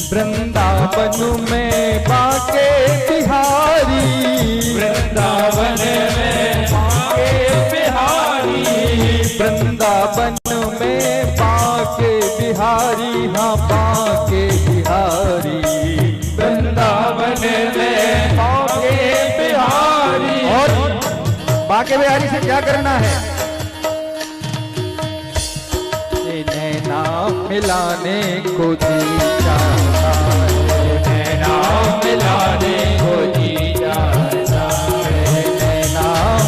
वृंदावन में बाके बिहारी, वृंदावन में बाके बिहारी, वृंदावन में बाके बिहारी, हाँ बाके बिहारी, वृंदावन में बाके बिहारी। और बाके बिहारी से क्या करना है? नैना मिलाने को जी चाहता है, नैना मिलाने को जी चाहता है, नैना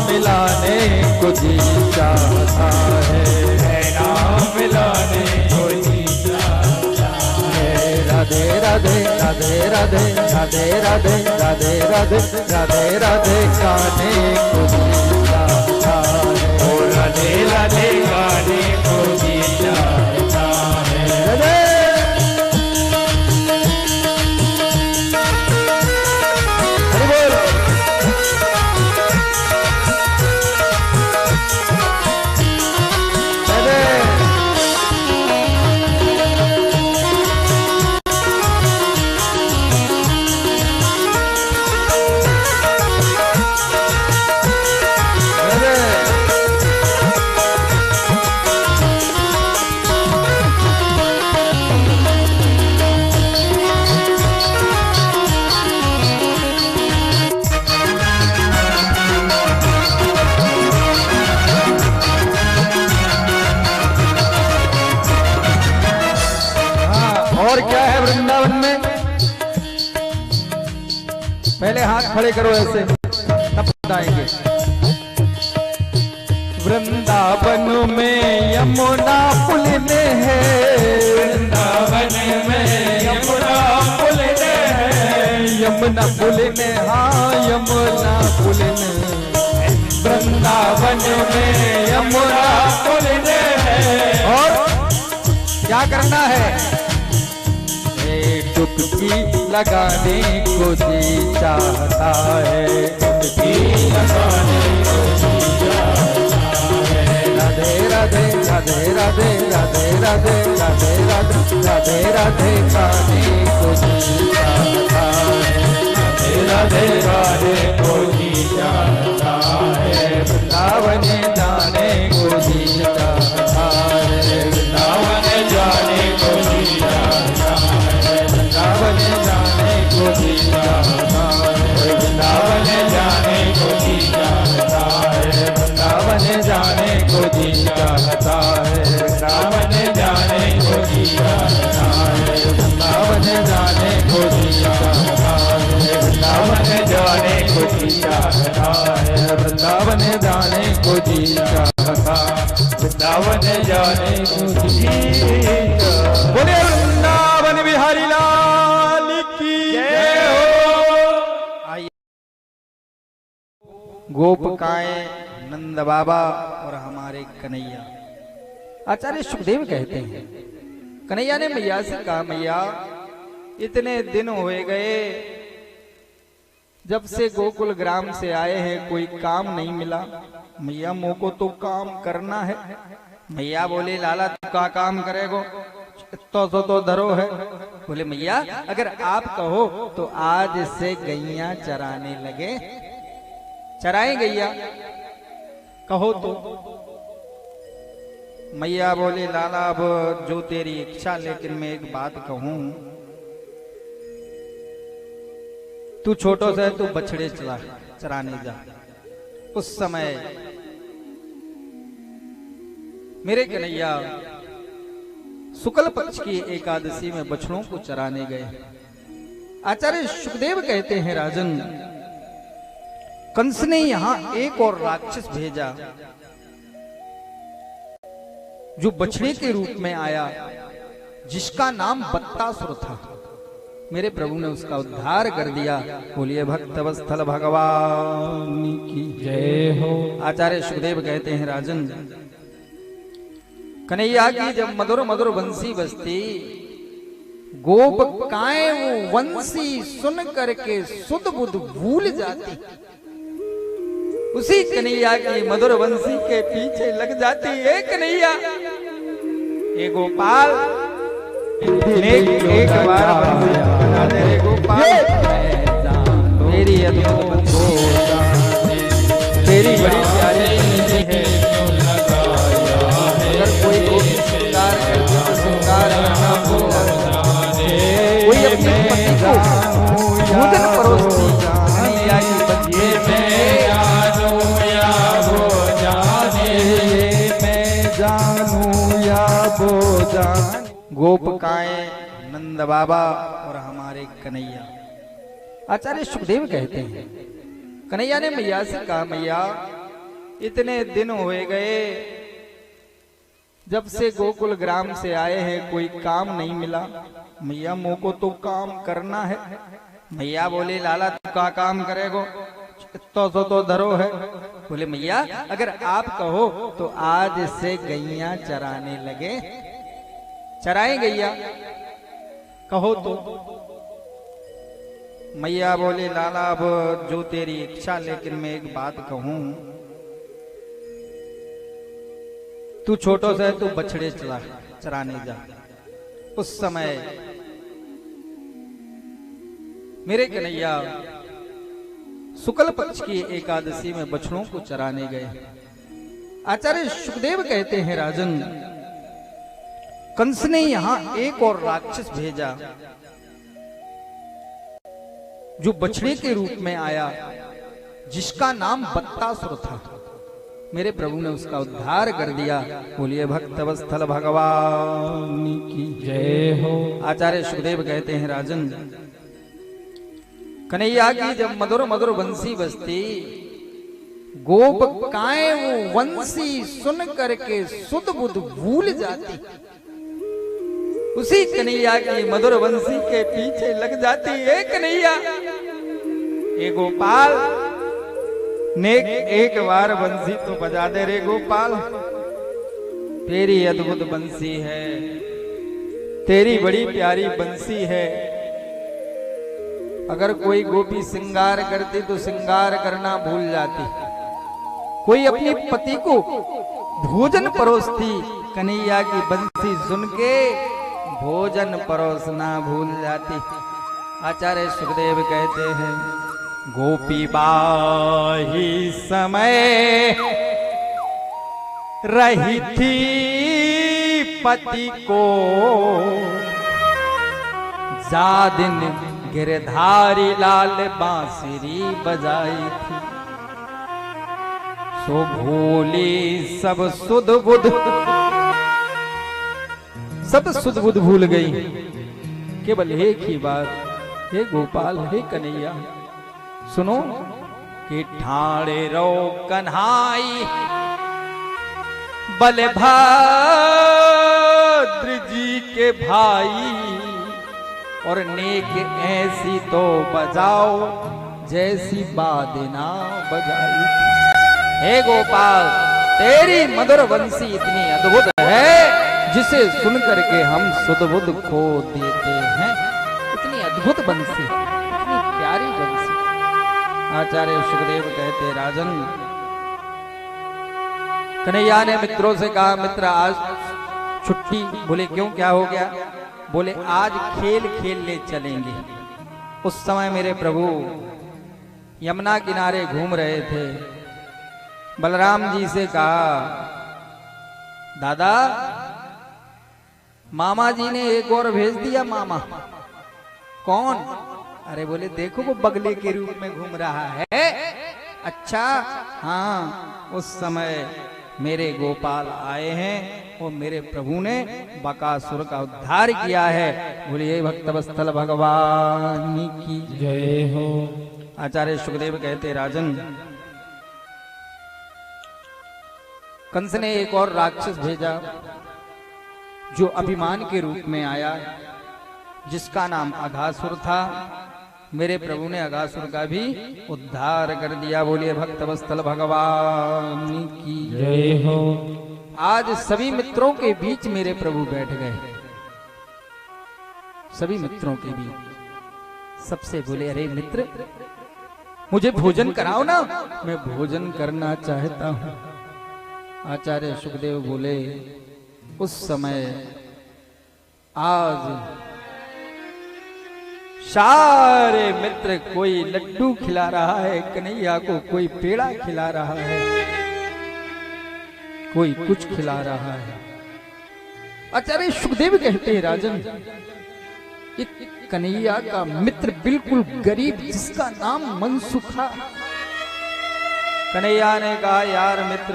मिलाने को जी चाहता है, नैना मिलाने को जी चाहता है। राधे राधे राधे राधे राधे राधे राधे राधे राधे राधे गाने को जी चाहता है, ओ राधे राधे गाने को जी चाहता है। राधे और क्या है वृंदावन में? पहले हाथ खड़े करो ऐसे, तब बताएंगे। वृंदावन में यमुना पुल में है, वृंदावन में यमुना पुल में है, यमुना पुल में, हाँ यमुना पुल में, वृंदावन में यमुना पुल में है। और क्या करना है? डुबकी लगाने को जी चाहता है, डुबकी लगाने को जी चाहता है। राधे राधे राधे राधे राधे राधे राधे राधे राधे राधे गाने को जी चाहता है, राधे राधे गाने को जी चाहता है। वृंदावन जाने को जी चाहता है, वृंदावन जाने को जी चाहता है, वृंदावन जाने को जी चाहता है, वृंदावन जाने को जी चाहता है, वृंदावन जाने को जी चाहता है। वृंदावन जाने को जी चाहता है, वृंदावन जाने को जी चाहता है, वृंदावन जाने को जी चाहता है, वृंदावन जाने को जी चाहता, वृंदावन जाने को जी चाहता। बोले वृंदावन बिहारी लाल की जय हो। आइए गोपकाएं, नंद बाबा और हमारे कन्हैया। आचार्य सुखदेव कहते हैं, कन्हैया ने मैया से कहा, मैया इतने दिन हुए गए जब से गोकुल ग्राम से आए हैं, कोई काम नहीं मिला। मैया मोको तो काम करना है। मैया बोले, लाला तू का काम करेगो, तो धरो है। बोले, मैया अगर आप कहो तो आज से गैया चराने लगे, चराए गैया, कहो तो। मैया बोले, लाला अब जो तेरी इच्छा, लेकिन मैं एक बात कहूं, तू छोटो से तू बछड़े चराने जा। उस समय मेरे कन्हैया शुक्ल पक्ष की एकादशी में बछड़ों को चराने गए। आचार्य सुखदेव कहते हैं, राजन कंस ने यहां एक और राक्षस भेजा जो बछड़े के रूप में आया, जिसका नाम बत्तासुर था। मेरे प्रभु ने उसका उद्धार कर दिया। बोलिए भक्तवत्सल भगवान की जय हो। आचार्य सुखदेव कहते हैं, राजन कन्हैया की जब मधुर मधुर बंसी बजती, गोपकाएं वो वंशी सुन करके सुध बुध भूल जाती। उसी कन्हैया की मधुर वंशी के पीछे लग जाती है। कन्हैया ए गोपाल, एक बार बना दे रे गोपाल, तेरी अद्भुत तेरी बड़ी प्यारी है। अगर कोई श्रृंगार करते तो श्रृंगार करना भूला, कोई अपने पति को भोजन परोसती कन्हैया की बच्चे में जानू या वो जान। गोपकाएं, नंद बाबा और हमारे कन्हैया। आचार्य सुखदेव कहते हैं, कन्हैया ने मैया से कहा, मैया इतने दिन हुए गए जब से गोकुल ग्राम से आए हैं, कोई काम नहीं मिला। मैया मोको तो काम करना है। मैया बोले, लाला तू का काम करेगो, तो धरो है। बोले, मैया अगर आप कहो तो आज से गैया चराने लगे, चराए गैया, कहो तो। मैया बोले, लाला अब जो तेरी इच्छा, लेकिन मैं एक बात कहूं, तू छोटो से तू बछड़े चराने जा। उस समय मेरे कन्हैया शुक्ल पक्ष की एकादशी में बछड़ों को चराने गए। आचार्य सुखदेव कहते हैं, राजन कंस ने यहां एक और राक्षस भेजा जो बछड़े के रूप में आया, जिसका नाम बत्तासुर था। मेरे प्रभु ने उसका उद्धार कर दिया। बोलिए भक्तवत्सल भगवान की जय हो। आचार्य सुखदेव कहते हैं, राजन कन्हैया की जब मधुर मधुर बंसी बजती, गोपकाएं वो वंशी सुन करके सुध बुध भूल जाती। उसी कन्हैया की मधुर वंशी के पीछे लग जाती है। कन्हैया ए गोपाल, नेक एक बार बंसी तो बजा दे रे गोपाल, तेरी अद्भुत बंसी है, तेरी बड़ी प्यारी बंसी है। अगर कोई गोपी श्रृंगार करती तो श्रृंगार करना भूल जाती, कोई अपने पति को भोजन परोसती, कन्हैया की बंसी सुन के भोजन परोसना भूल जाती। आचार्य सुखदेव कहते हैं, गोपी बाही समय रही थी पति को, जा दिन गिरधारी लाल बांसुरी बजाई थी। सो भूली सब सुध बुध सब सुध बुध भूल गई, केवल एक ही बात, हे गोपाल हे कन्हैया सुनो कि ठाणे रो कन्हाई बलभद्र जी के भाई, और नेक ऐसी तो बजाओ जैसी बादना बजाई। हे गोपाल तेरी मधुर बंसी इतनी अद्भुत है जिसे सुन करके हम सुध बुध खो देते हैं। इतनी अद्भुत बंसी, इतनी प्यारी बंसी। आचार्य सुखदेव कहते राजन, कन्हैया ने मित्रों से कहा मित्र आज छुट्टी। बोले क्यों क्या हो गया? बोले आज खेल खेलने चलेंगे। उस समय मेरे प्रभु यमुना किनारे घूम रहे थे। बलराम जी से कहा दादा मामा जी ने एक और भेज दिया। मामा कौन? अरे बोले देखो वो बगले के रूप में घूम रहा है। अच्छा हाँ, उस समय मेरे गोपाल आए हैं और मेरे प्रभु ने बकासुर का उद्धार किया है। बोलिए भक्तवत्सल भगवान की जय हो। आचार्य सुखदेव कहते राजन, कंस ने एक और राक्षस भेजा जो अभिमान के रूप में आया, जिसका नाम अघासुर था। मेरे प्रभु ने अघासुर का भी उद्धार कर दिया। बोलिए भक्तवत्सल भगवान की जय हो। आज सभी मित्रों के बीच मेरे प्रभु बैठ गए, सभी मित्रों के बीच। सबसे बोले अरे मित्र मुझे भोजन कराओ ना, मैं भोजन करना चाहता हूं। आचार्य सुखदेव बोले उस समय आज सारे मित्र, कोई लड्डू खिला रहा है कन्हैया को, कोई पेड़ा खिला रहा है, कोई कुछ खिला रहा है। आचार्य सुखदेव कहते हैं राजन, एक कन्हैया का मित्र बिल्कुल गरीब जिसका नाम मनसुखा। कन्हैया ने कहा यार मित्र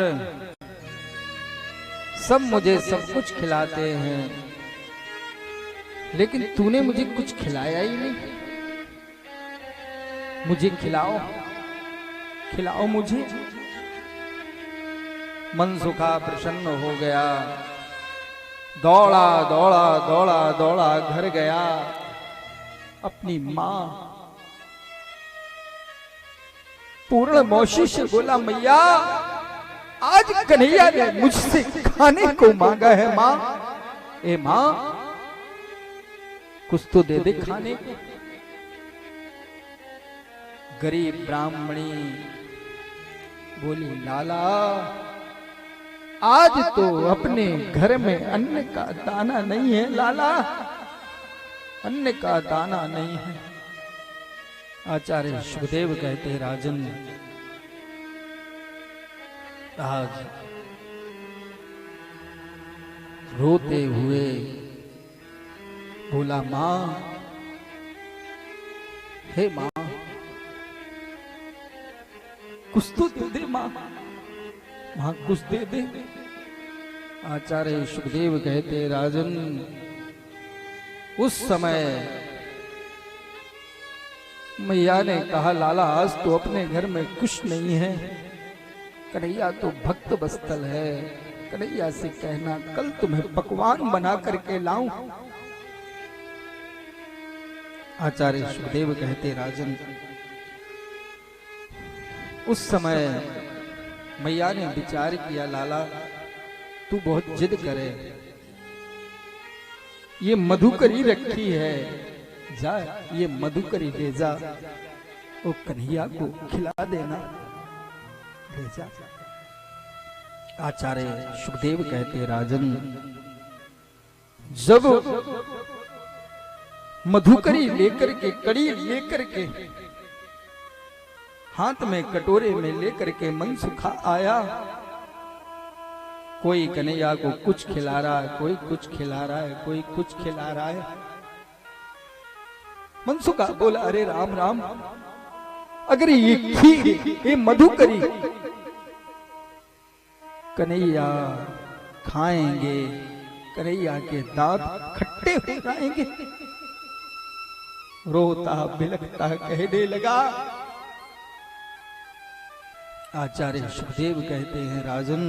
सब मुझे सब कुछ खिलाते हैं लेकिन तूने मुझे कुछ खिलाया ही नहीं। मुझे खिलाओ, खिलाओ मुझे। मनसुखा प्रसन्न हो गया, दौड़ा दौड़ा दौड़ा दौड़ा घर गया। अपनी मां पूर्ण मौसी से बोला मैया आज कन्हैया ने मुझसे खाने को मांगा है। मां ए मां कुछ तो दे दे खाने को। गरीब ब्राह्मणी बोली लाला आज तो अपने घर में अन्न का दाना नहीं है। लाला अन्न का दाना नहीं है। आचार्य सुखदेव कहते राजन आज रोते हुए बोला मां हे मां कुछ तो दे दे मां, मां कुछ दे दे। आचार्य सुखदेव कहते राजन उस समय मैया ने कहा लाला आज तो अपने घर में कुछ नहीं है। कन्हैया तो भक्त बस्तल है, कन्हैया से कहना कल तुम्हें पकवान बना करके लाऊं। आचार्य सुखदेव कहते राजन उस समय मैया ने विचार किया लाला तू बहुत जिद करे, ये मधुकरी रखी है, जा ये मधुकरी ले जा, वो कन्हैया को खिला देना, ले जा। आचार्य सुखदेव कहते राजन जब मधुकरी लेकर के, कड़ी लेकर के, हाथ में कटोरे में लेकर के मनसुखा आया। कोई कन्हैया को कुछ खिला रहा है, कोई कुछ खिला रहा है, कोई कुछ खिला रहा है। मनसुखा बोला अरे राम राम, अगर ये खीर ये मधुकरी कन्हैया खाएंगे कन्हैया के दांत खट्टे हो जाएंगे। रोता बिलखता कहने लगा। आचार्य सुखदेव कहते हैं, राजन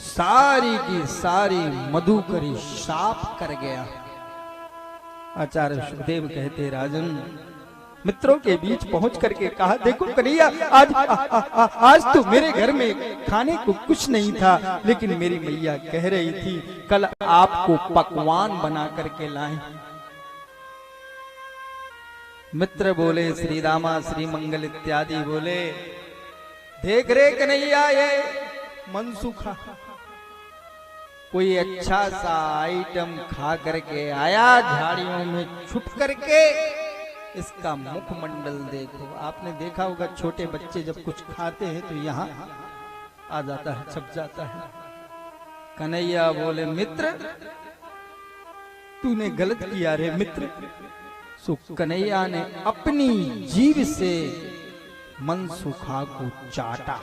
सारी की सारी मधुकरी साफ कर गया। आचार्य सुखदेव कहते, राजन मित्रों के बीच पहुंच करके कहा, देखो कन्हैया, आज तो मेरे घर में खाने को कुछ नहीं था, लेकिन मेरी मैया कह रही थी कल आपको पकवान बना करके लाएं। मित्र बोले, श्री रामा श्री मंगल इत्यादि बोले, देख रे कन्हैया, ये मनसुखा कोई अच्छा सा आइटम खा करके आया, झाड़ियों में छुप करके। इसका मुखमंडल देखो। आपने देखा होगा छोटे बच्चे जब कुछ खाते हैं तो यहाँ आ जाता है, छप जाता है। कन्हैया बोले, मित्र तूने गलत किया रे मित्र। सो कन्हैया ने अपनी जीभ से मनसुखा को चाटा।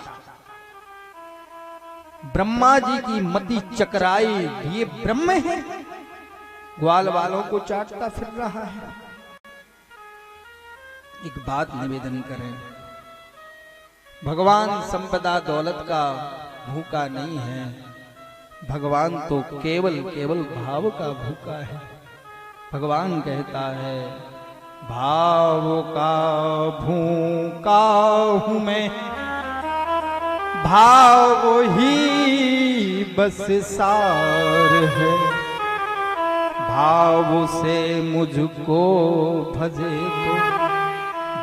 ब्रह्मा जी की मति चकराई, ये ब्रह्म है, ग्वाल वालों को चाटता फिर रहा है। एक बात निवेदन करें, भगवान संपदा दौलत का भूखा नहीं है, भगवान तो केवल केवल भाव का भूखा है। भगवान कहता है, भाव का भूखा हूं मैं, भाव ही बस सार है, भाव से मुझको भजे तो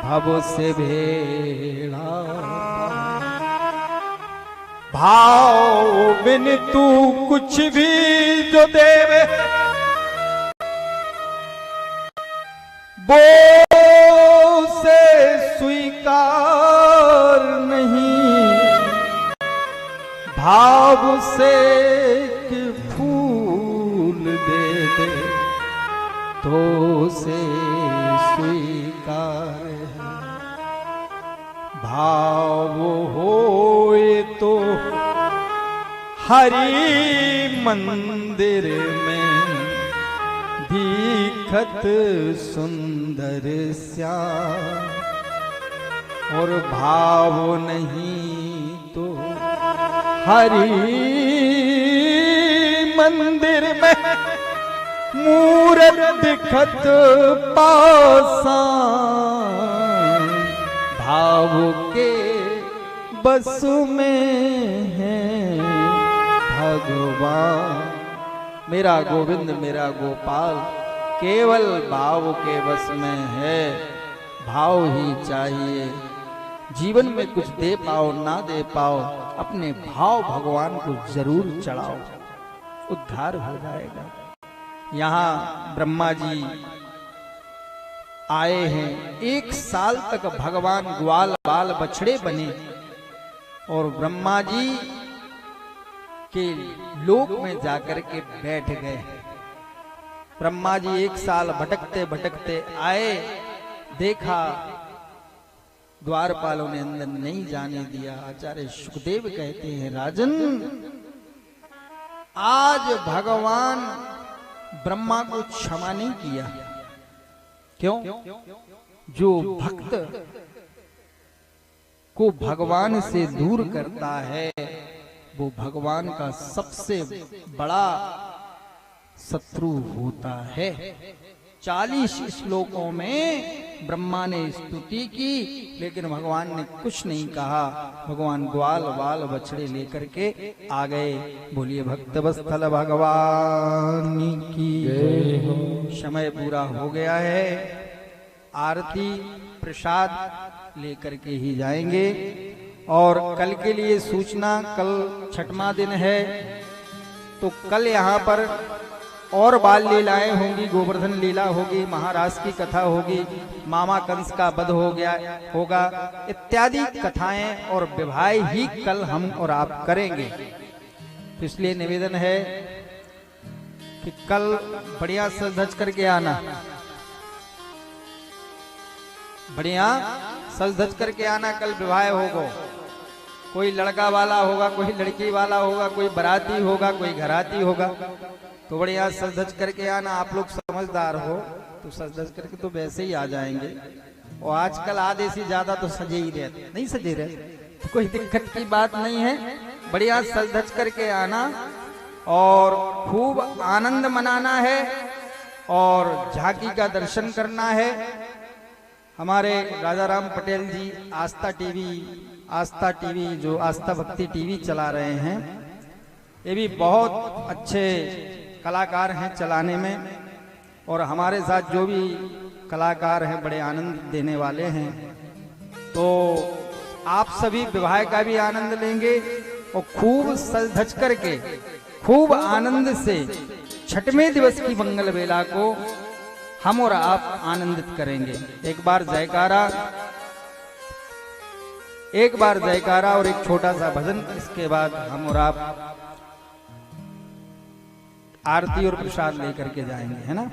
भव से भेड़ा। भाव बिन तू कुछ भी जो देवे, वो से स्वीकार नहीं, भाव से कि फूल दे दे तो से स्वीकार है। भाव होए तो हरि मंदिर में दीखत सुंदर श्याम, और भाव नहीं तो हरि मंदिर में मूरत दिखत पासान। भाव के बस में है भगवान। मेरा गोविंद मेरा गोपाल केवल भाव के बस में है। भाव ही चाहिए। जीवन में कुछ दे पाओ ना दे पाओ, अपने भाव भगवान को जरूर चढ़ाओ, उद्धार हो जाएगा। यहाँ ब्रह्मा जी आए हैं, 1 साल तक भगवान ग्वाल बाल बछड़े बने और ब्रह्मा जी के लोक में जाकर के बैठ गए। ब्रह्मा जी 1 साल भटकते भटकते आए, देखा द्वारपालों ने अंदर नहीं जाने दिया। आचार्य सुखदेव कहते हैं, राजन आज भगवान ब्रह्मा को क्षमा नहीं किया। क्यों? जो भक्त को भगवान से दूर करता है वो भगवान का सबसे बड़ा शत्रु होता है। 40 श्लोकों में ब्रह्मा ने स्तुति की, लेकिन भगवान ने कुछ नहीं कहा। भगवान ग्वाल बाल बछड़े लेकर के आ गए। बोलिए भक्त वत्सल भगवान की जय हो। समय पूरा हो गया है, आरती प्रसाद लेकर के ही जाएंगे। और कल के लिए सूचना, कल 6वां दिन है, तो कल यहाँ पर और बाल लीलाएं होंगी, गोवर्धन लीला होगी, महाराज की कथा होगी, मामा कंस का वध होगा इत्यादि कथाएं और विवाह ही कल हम और आप करेंगे। तो इसलिए निवेदन है कि कल बढ़िया सज धज करके आना, बढ़िया सज धज करके आना, कल विवाह होगा। कोई लड़का वाला होगा, कोई लड़की वाला होगा, कोई बाराती होगा, कोई घराती होगा, तो बढ़िया सज धज करके आना। आप लोग समझदार हो तो सज धज करके तो वैसे ही आ जाएंगे। और आजकल आधे से ज्यादा तो सजे ही रहते, नहीं सजे रहते, तो कोई दिक्कत की बात नहीं है। बढ़िया सज धज करके आना और खूब आनंद मनाना है और झांकी का दर्शन करना है। हमारे राजा राम पटेल जी आस्था टीवी जो आस्था भक्ति टीवी चला रहे हैं, ये भी बहुत अच्छे कलाकार हैं चलाने में। और हमारे साथ जो भी कलाकार हैं बड़े आनंद देने वाले हैं। तो आप सभी विवाह का भी आनंद लेंगे और खूब सज धज करके खूब आनंद से छठवें दिवस की मंगल बेला को हम और आप आनंदित करेंगे। एक बार जयकारा और एक छोटा सा भजन, इसके बाद हम और आप आरती और प्रसाद लेकर के जाएंगे, है ना।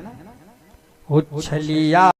उछलिया